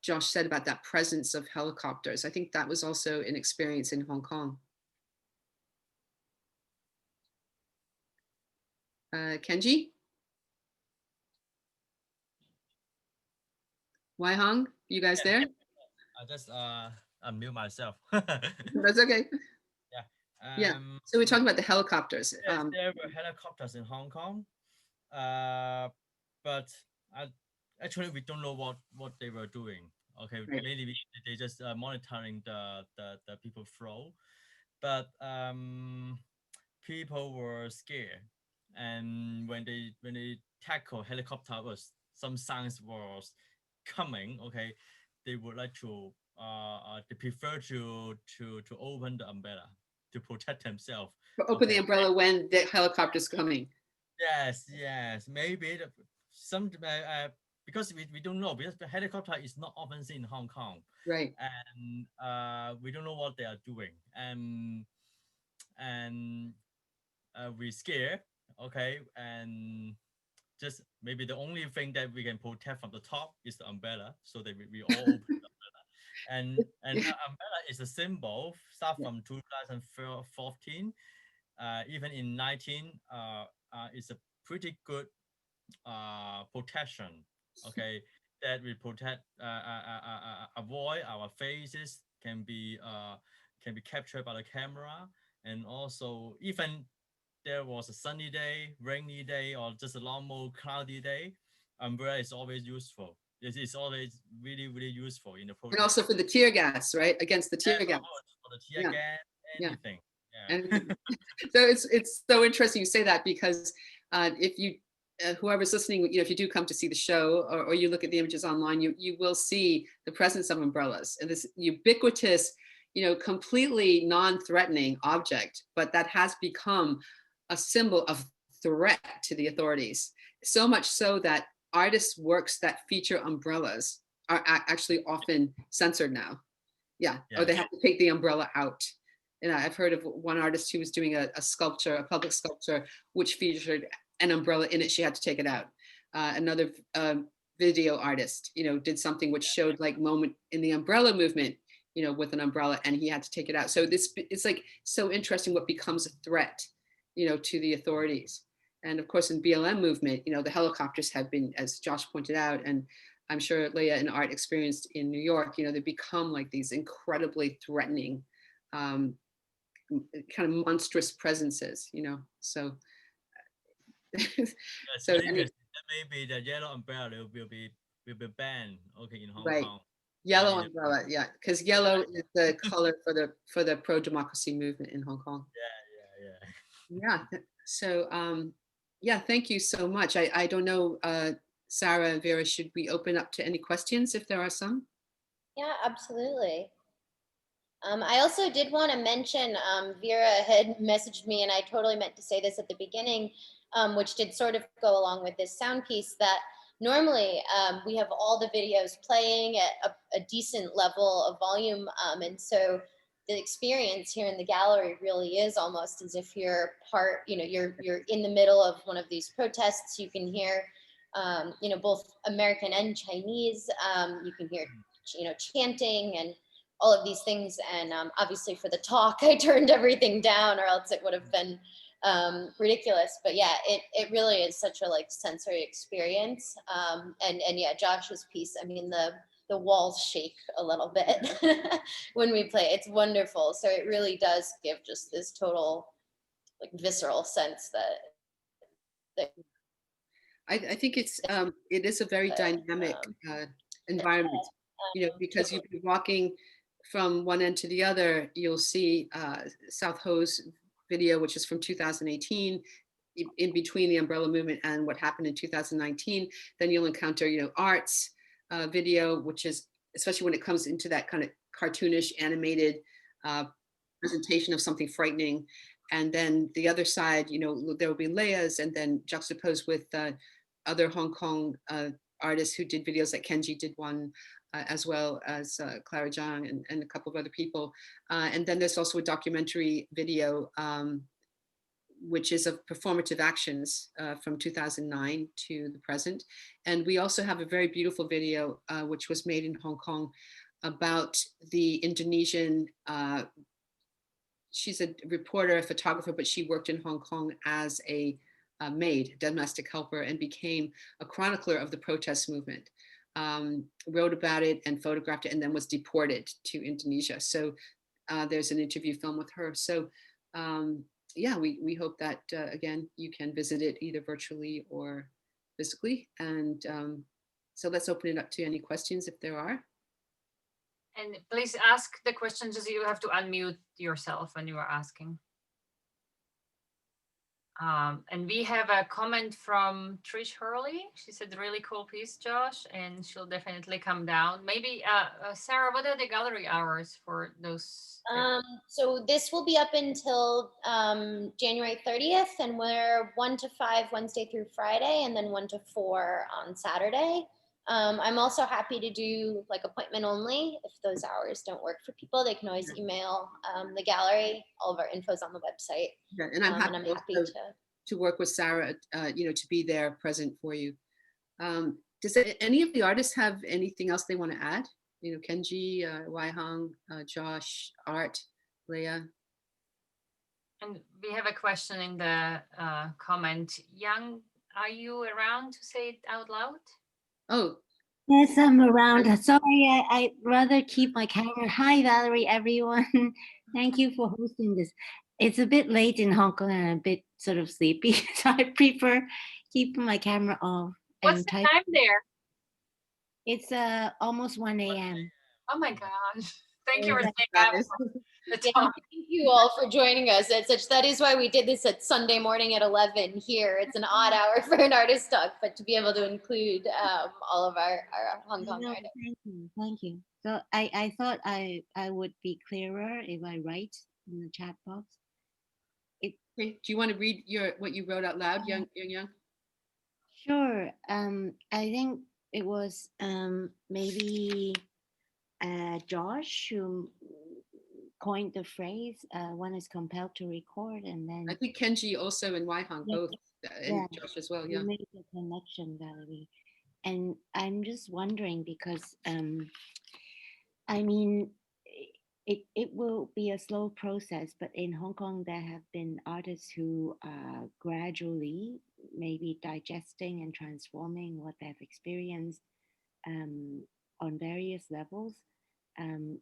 Josh said about that presence of helicopters? I think that was also an experience in Hong Kong. Kenji, Waihang, you guys there? I just unmute myself. That's okay. Yeah. So we're talking about the helicopters. Yes, there were helicopters in Hong Kong, but actually we don't know what they were doing. Okay, Right. maybe they just monitoring the people flow, but people were scared, and when they tackle helicopter, was some signs was coming. Okay, they would like to they prefer to open the umbrella to protect themselves. Open the umbrella when the helicopter's coming. Yes, maybe some because we don't know, because the helicopter is not often seen in Hong Kong, Right. and we don't know what they are doing, and we're scared, okay, and just maybe the only thing that we can protect from the top is the umbrella, so that we all open the umbrella, and umbrella is a symbol start from 2014, even in 19, it's a pretty good protection, okay, that we protect, avoid our faces can be captured by the camera, and also even there was a sunny day, rainy day, or just a normal cloudy day, umbrella is always useful. It's always really useful in the process. And also for the tear gas, right? Against the tear gas. For the tear gas, anything. And so it's so interesting you say that, because if you whoever's listening, you know, if you do come to see the show, or you look at the images online, you will see the presence of umbrellas and this ubiquitous, you know, completely non-threatening object, but that has become a symbol of threat to the authorities. So much so that artists' works that feature umbrellas are actually often censored now. Or they have to take the umbrella out. And I've heard of one artist who was doing a sculpture, a public sculpture, which featured an umbrella in it. She had to take it out. Another video artist, you know, did something which showed like moment in the umbrella movement, you know, with an umbrella, and he had to take it out. So it's like so interesting what becomes a threat, you know, to the authorities. And of course, in BLM movement, you know, the helicopters have been, as Josh pointed out, and I'm sure Leah and Art experienced in New York, you know, they become like these incredibly threatening, kind of monstrous presences, you know. So, so maybe the yellow umbrella will be banned, okay, in Hong Kong. Yellow umbrella, because yellow is the color for the pro-democracy movement in Hong Kong. Yeah. So Yeah, thank you so much. I don't know, Sarah and Vera, should we open up to any questions if there are some? Yeah, absolutely. I also did want to mention, Vera had messaged me, and I totally meant to say this at the beginning, which did sort of go along with this sound piece, that normally we have all the videos playing at a decent level of volume. And so the experience here in the gallery really is almost as if you're part, you're in the middle of one of these protests. You can hear, both American and Chinese. You can hear, chanting and all of these things. And obviously for the talk, I turned everything down, or else it would have been ridiculous. But yeah, it really is such a sensory experience. And yeah, Josh's piece, I mean, the walls shake a little bit when we play. It's wonderful. So it really does give just this total visceral sense that I think it is a very dynamic environment, because you've been walking from one end to the other. You'll see South Ho's video, which is from 2018, in between the umbrella movement and what happened in 2019. Then you'll encounter, Art's video, which is, especially when it comes into that kind of cartoonish animated presentation of something frightening. And then the other side, there will be Leia's, and then juxtaposed with other Hong Kong artists who did videos, like Kenji did one, as well as Clara Zhang and a couple of other people. And then there's also a documentary video, which is of performative actions from 2009 to the present. And we also have a very beautiful video, which was made in Hong Kong, about the Indonesian, she's a reporter, a photographer, but she worked in Hong Kong as a maid, domestic helper, and became a chronicler of the protest movement. Wrote about it and photographed it, and then was deported to Indonesia. So there's an interview film with her. So yeah, we hope that, again, you can visit it either virtually or physically. And so let's open it up to any questions if there are. And please ask the questions, as you have to unmute yourself when you are asking. And we have a comment from Trish Hurley. She said, really cool piece, Josh, and she'll definitely come down. Maybe, Sarah, what are the gallery hours for those? So this will be up until January 30th, and we're 1 to 5 Wednesday through Friday, and then 1 to 4 on Saturday. I'm also happy to do appointment only. If those hours don't work for people, they can always email the gallery. All of our info's on the website. Yeah, and I'm happy to work with Sarah, to be there present for you. Does any of the artists have anything else they want to add? Kenji, Wai Hong, Josh, Art, Leia. And we have a question in the comment. Yang, are you around to say it out loud? Oh. Yes, I'm around. Sorry, I'd rather keep my camera. Hi, Valerie, everyone. Thank you for hosting this. It's a bit late in Hong Kong and a bit sort of sleepy, so I prefer keeping my camera off. What's the time there? It's almost 1 a.m. Oh my gosh. Thank you for saying Thank you all for joining us. That is why we did this at Sunday morning at 11 here. It's an odd hour for an artist talk, but to be able to include all of our Hong Kong artists. Thank you. So I thought I would be clearer if I write in the chat box. Do you want to read what you wrote out loud, Young? Sure. I think it was maybe Josh who coined the phrase, one is compelled to record, and then I think Kenji also and Wai Hong both, and Josh as well. Yeah, you made the connection, Valerie. And I'm just wondering because I mean, it will be a slow process, but in Hong Kong there have been artists who are gradually maybe digesting and transforming what they've experienced on various levels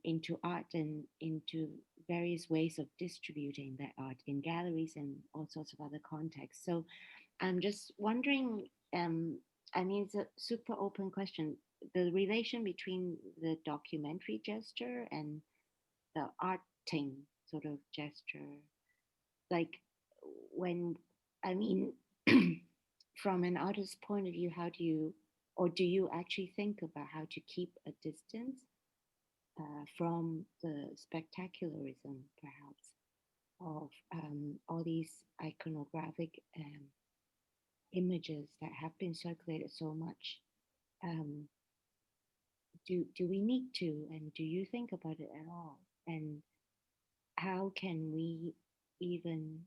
into art and into various ways of distributing that art in galleries and all sorts of other contexts. So I'm just wondering, I mean, it's a super open question, the relation between the documentary gesture and the arting sort of gesture. Like when, I mean, from an artist's point of view, how do you, or do you actually think about how to keep a distance from the spectacularism, perhaps, of all these iconographic images that have been circulated so much? Do we need to, and do you think about it at all? And how can we even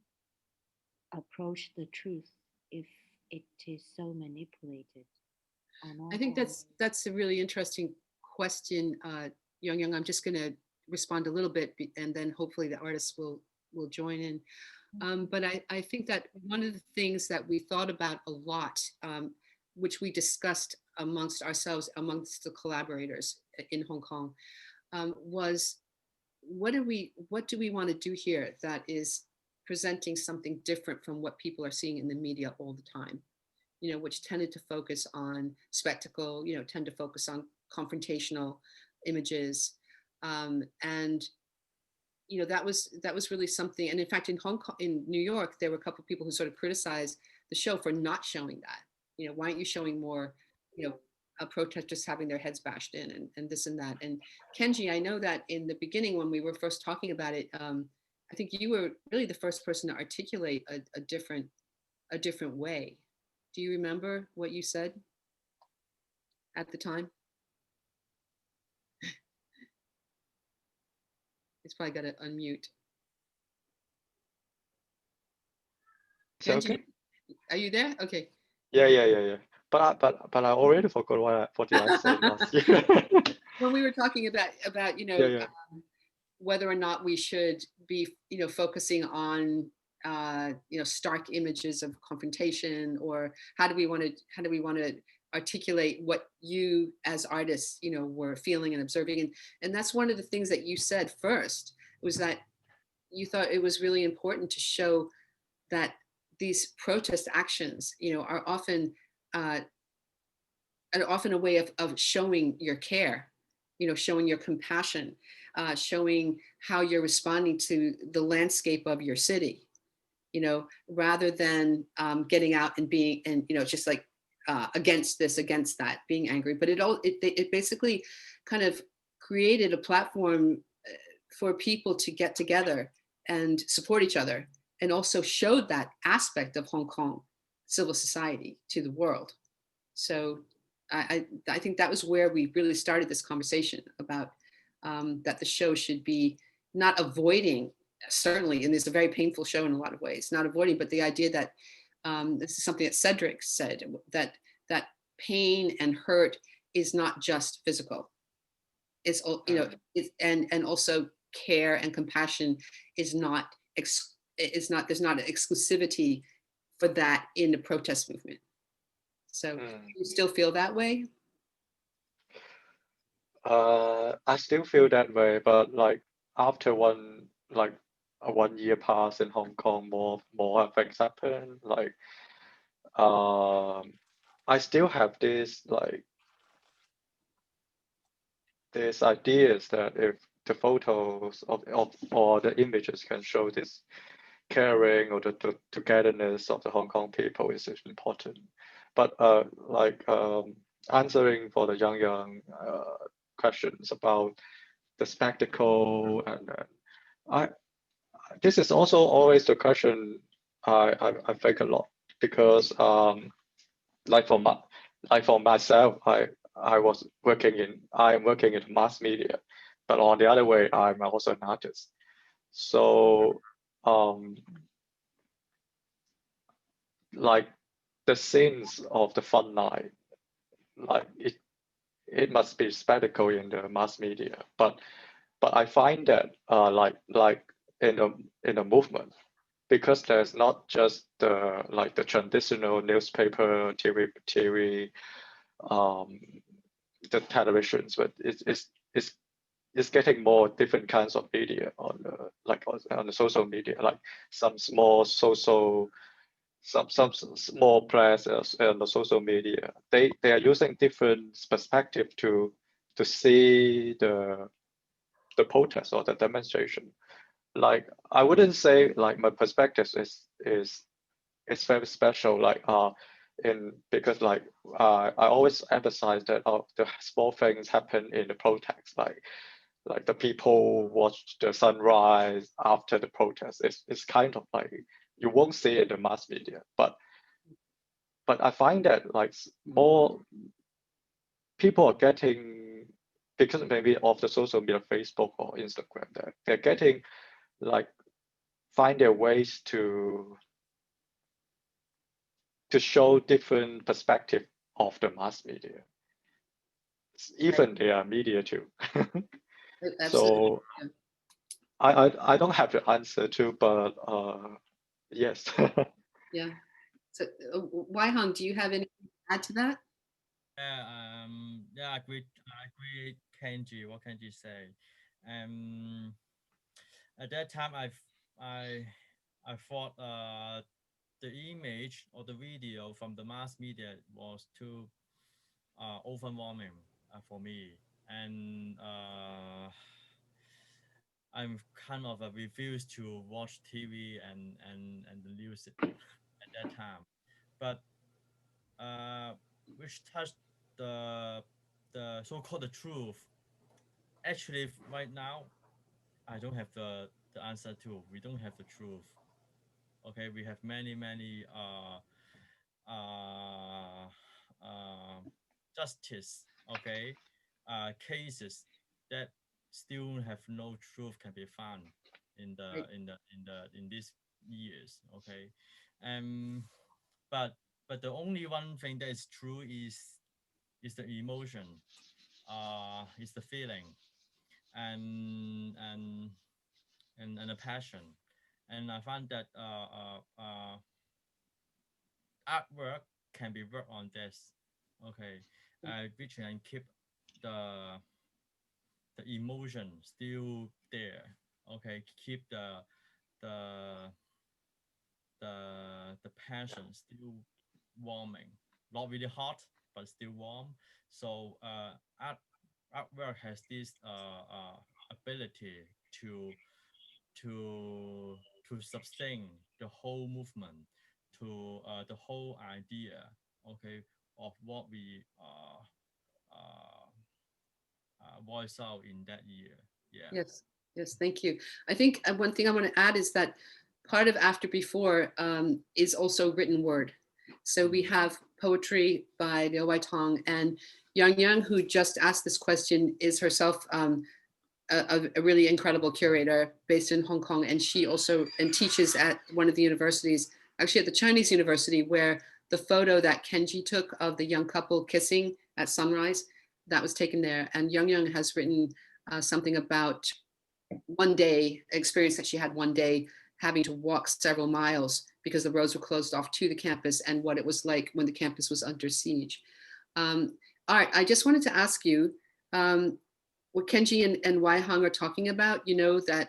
approach the truth if it is so manipulated? I think that's a really interesting question, Young. I'm just going to respond a little bit, and then hopefully the artists will join in. But I think that one of the things that we thought about a lot, which we discussed amongst ourselves, amongst the collaborators in Hong Kong, was what do we want to do here that is presenting something different from what people are seeing in the media all the time, you know, which tended to focus on spectacle, you know, tend to focus on confrontational images, and you know, that was really something. And in fact, in Hong Kong, in New York, there were a couple of people who sort of criticized the show for not showing that. You know, why aren't you showing more, you know, protesters having their heads bashed in and this and that. And Kenji, I know that in the beginning when we were first talking about it, I think you were really the first person to articulate a different way. Do you remember what you said at the time? It's probably got to unmute. Kenji, okay? Are you there? Okay. Yeah. But I already forgot what did I say last year. When we were talking about you know, whether or not we should be, you know, focusing on you know, stark images of confrontation, or how do we want to articulate what you as artists, you know, were feeling and observing. And that's one of the things that you said first, was that you thought it was really important to show that these protest actions, you know, are often a way of showing your care, you know, showing your compassion, showing how you're responding to the landscape of your city, you know, rather than getting out and being, and, you know, just like against this, against that, being angry. But it basically kind of created a platform for people to get together and support each other, and also showed that aspect of Hong Kong civil society to the world. So I think that was where we really started this conversation about that the show should be not avoiding, certainly, and it's a very painful show in a lot of ways, not avoiding, but the idea that this is something that Cedric said, that pain and hurt is not just physical. It's, you know, and also care and compassion is not, there's not an exclusivity for that in the protest movement. So you still feel that way? I still feel that way, but like after one year pass in Hong Kong, more things happen. Like I still have this ideas that if the photos of or the images can show this caring or the togetherness of the Hong Kong people is important. But answering for the young questions about the spectacle, and this is also always the question I think a lot, because like for myself, I am working in mass media, but on the other way, I'm also an artist. So like the scenes of the front line, like it must be spectacle in the mass media, but I find that like in a movement, because there's not just the traditional newspaper, TV, the televisions, but it's getting more different kinds of media on the social media, like some small press on the social media. They are using different perspective to see the protest or the demonstration. Like I wouldn't say like my perspective is very special. Like because like I always emphasize that the small things happen in the protest, like the people watch the sunrise after the protest. It's kind of like you won't see it in the mass media, but I find that like more people are getting, because maybe of the social media, Facebook or Instagram, they're getting like find their ways to show different perspective of the mass media, even their media too. Absolutely. So I don't have the answer to, but yes. Yeah. So Waihang, do you have anything to add to that? Yeah, I agree, Kenji. What Kenji say? At that time, I thought the image or the video from the mass media was too overwhelming for me, and I'm kind of refused to watch TV and the news at that time, but which touched the so-called the truth. Actually, right now, I don't have the answer to. We don't have the truth. Okay, we have many uh, uh, justice. Okay, cases that still have no truth can be found in the in these years. Okay, um, but the only one thing that is true is the emotion, is the feeling, and and and a passion. And I find that artwork can be worked on this. Okay, which can keep the emotion still there. Okay, keep the the passion still warming, not really hot but still warm. So artwork has this ability to to sustain the whole movement, to the whole idea, okay, of what we voice out in that year. Yeah. Yes, yes, thank you. I think one thing I want to add is that part of After Before is also written word. So we have poetry by Liu Waitong, and Yang Yang, who just asked this question, is herself a really incredible curator based in Hong Kong, and she also teaches at one of the universities, actually at the Chinese university, where the photo that Kenji took of the young couple kissing at sunrise, that was taken there. And Yang Yang has written something about one day experience that she had one day having to walk several miles because the roads were closed off to the campus, and what it was like when the campus was under siege. All right, I just wanted to ask you, what Kenji and Waihang are talking about, you know, that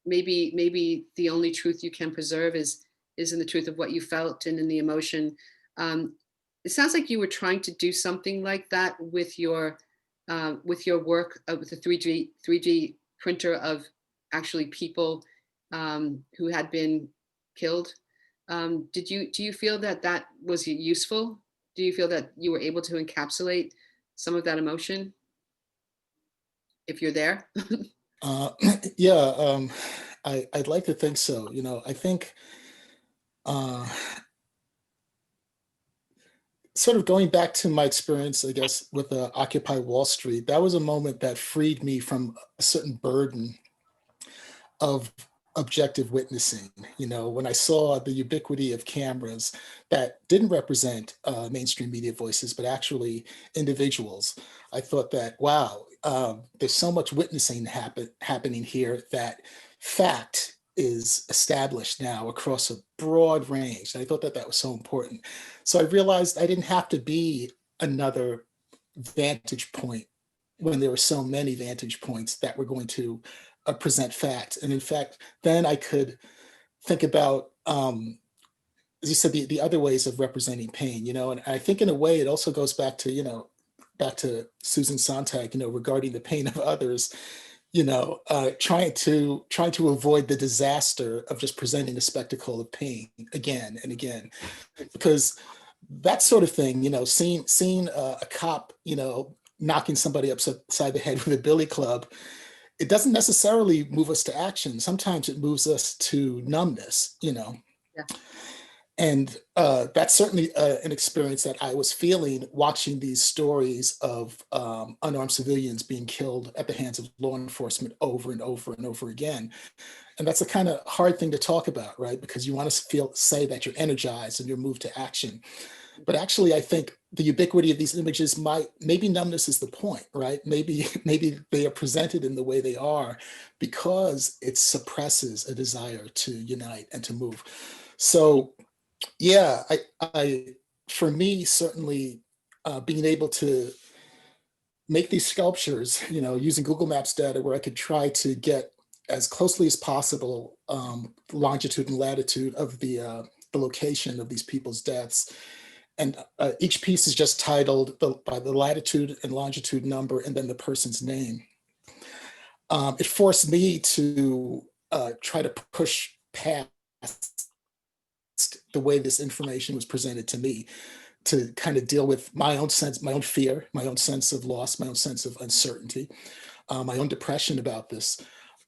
maybe the only truth you can preserve is in the truth of what you felt and in the emotion. It sounds like you were trying to do something like that with your work with the 3D printer of actually people who had been killed. Do you feel that was useful? Do you feel that you were able to encapsulate some of that emotion? If you're there. Yeah, I'd like to think so. You know, I think sort of going back to my experience, I guess, with Occupy Wall Street, that was a moment that freed me from a certain burden of objective witnessing. You know, when I saw the ubiquity of cameras that didn't represent mainstream media voices, but actually individuals, I thought that, wow, there's so much witnessing happening here that fact is established now across a broad range. And I thought that that was so important. So I realized I didn't have to be another vantage point when there were so many vantage points that were going to present facts. And in fact, then I could think about, as you said, the other ways of representing pain, you know, and I think in a way it also goes back to, you know, back to Susan Sontag, you know, regarding the pain of others, you know, trying to avoid the disaster of just presenting a spectacle of pain again and again, because that sort of thing, seeing a cop, knocking somebody upside the head with a billy club, it doesn't necessarily move us to action. Sometimes it moves us to numbness, Yeah. And that's certainly an experience that I was feeling watching these stories of unarmed civilians being killed at the hands of law enforcement over and over and over again. And that's a kind of hard thing to talk about, right? Because you want to say that you're energized and you're moved to action. But actually, I think the ubiquity of these images maybe numbness is the point, right? Maybe they are presented in the way they are because it suppresses a desire to unite and to move. So yeah, for me, certainly being able to make these sculptures, using Google Maps data where I could try to get as closely as possible longitude and latitude of the location of these people's deaths. And each piece is just titled by the latitude and longitude number and then the person's name. It forced me to try to push past the way this information was presented to me, to kind of deal with my own sense, my own fear, my own sense of loss, my own sense of uncertainty, my own depression about this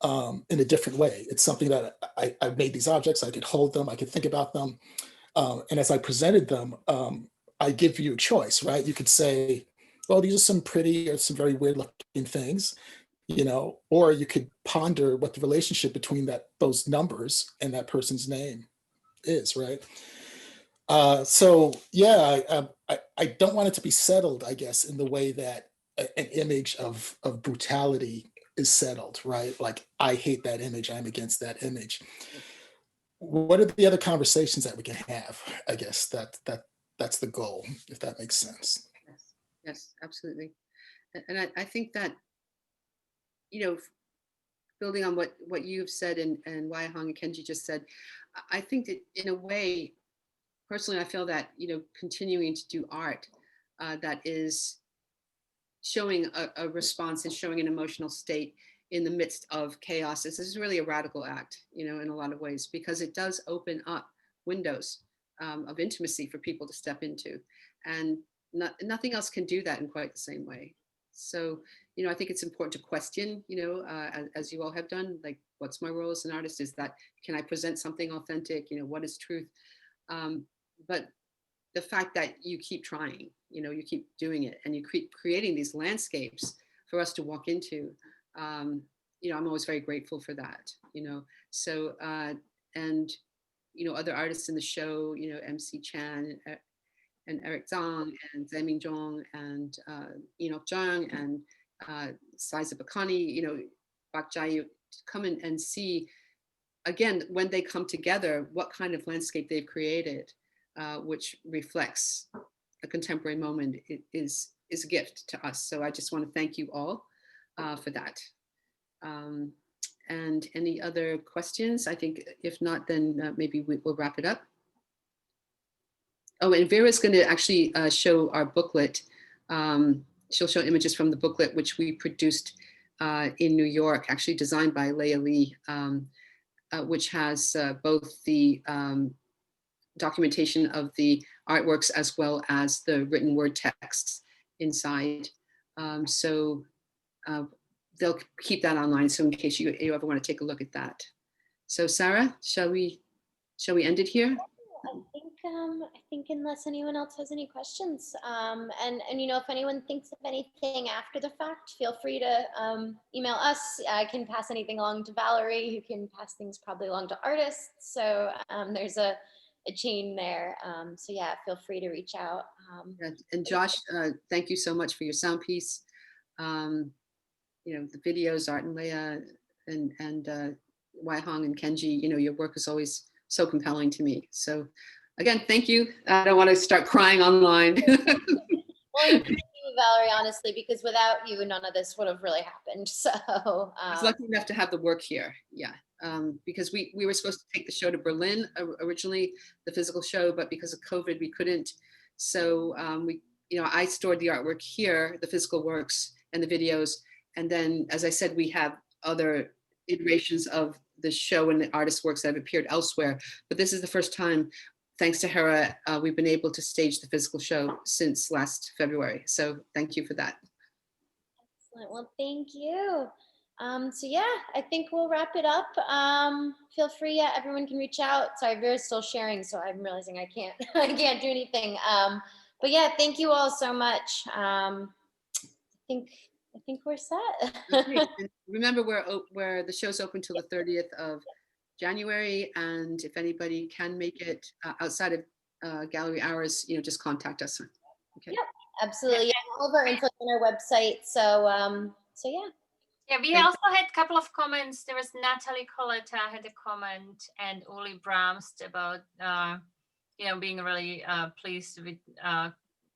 in a different way. It's something that I made these objects, I could hold them, I could think about them. And as I presented them, I give you a choice, right? You could say, well, these are some pretty or some very weird looking things, or you could ponder what the relationship between those numbers and that person's name is, right? So yeah, I don't want it to be settled, I guess, in the way that an image of brutality is settled, right? Like, I hate that image, I'm against that image. What are the other conversations that we can have? I guess that's the goal, if that makes sense. Yes, absolutely. And I think that, building on what you've said and Wai Hong and Kenji just said, I think that in a way, personally, I feel that, continuing to do art that is showing a response and showing an emotional state in the midst of chaos, this is really a radical act, in a lot of ways, because it does open up windows of intimacy for people to step into. And nothing else can do that in quite the same way. So, I think it's important to question, as you all have done, like, what's my role as an artist? Is that, can I present something authentic? What is truth? But the fact that you keep trying, you keep doing it, and you keep creating these landscapes for us to walk into, I'm always very grateful for that, So, and, other artists in the show, MC Chan and Eric Zhang and Zeming Zhong and Enoch Zhang and Saiza Bakani, Bak Jai, come in and see, again, when they come together, what kind of landscape they've created, which reflects a contemporary moment, is a gift to us. So I just want to thank you all for that. And any other questions? I think if not, then maybe we'll wrap it up. Oh, and Vera's going to actually show our booklet. She'll show images from the booklet, which we produced in New York, actually designed by Leah Lee, which has both the documentation of the artworks as well as the written word texts inside. So they'll keep that online. So in case you ever want to take a look at that. So Sarah, shall we end it here? I think unless anyone else has any questions, and if anyone thinks of anything after the fact, feel free to email us. I can pass anything along to Valerie, who can pass things probably along to artists. So there's a chain there. So yeah, feel free to reach out. And Josh, thank you so much for your sound piece. The videos, Art and Leah, and Wai Hong and Kenji, your work is always so compelling to me. So again, thank you. I don't want to start crying online. Well, thank you, Valerie, honestly, because without you, none of this would have really happened. So I was lucky enough to have the work here. Yeah. Because we were supposed to take the show to Berlin originally, the physical show, but because of COVID, we couldn't. So I stored the artwork here, the physical works and the videos. And then, as I said, we have other iterations of the show and the artist works that have appeared elsewhere. But this is the first time thanks to Hera, we've been able to stage the physical show since last February. So thank you for that. Excellent. Well, thank you. So yeah, I think we'll wrap it up. Feel free, everyone can reach out. Sorry, Vera's still sharing, so I'm realizing I can't I can't do anything. But yeah, thank you all so much. I think we're set. Okay. And remember, where the show's open till the 30th of January, and if anybody can make it outside of gallery hours, just contact us. Okay. Yep, absolutely. Yeah, all of our info on our website. So so yeah. Yeah, we also had a couple of comments. There was Natalie Coletta had a comment, and Uli Bramst about being really pleased with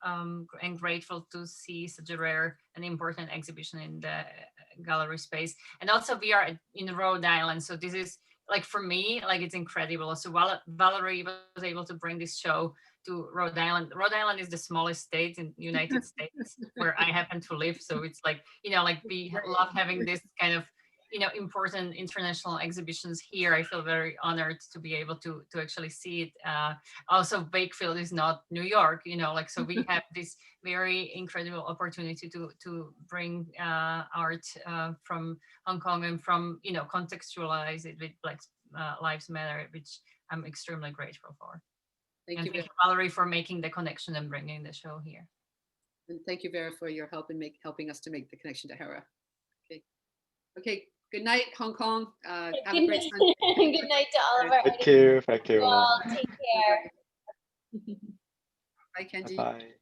and grateful to see such a rare and important exhibition in the gallery space. And also we are in Rhode Island, so this is like, for me, like, it's incredible. So Valerie was able to bring this show to Rhode Island. Rhode Island is the smallest state in the United States where I happen to live. So it's like, like, we love having this kind of, important international exhibitions here. I feel very honored to be able to actually see it. Also, Wakefield is not New York, so we have this very incredible opportunity to bring art from Hong Kong and from, contextualize it with Black Lives Matter, which I'm extremely grateful for. Thank you, Valerie, for making the connection and bringing the show here. And thank you, Vera, for your help in helping us to make the connection to Hera. Okay. Good night, Hong Kong. Have a great Sunday. Good night to all of our Thank you. Thank you all. Take care. Bye, Kenji. Bye.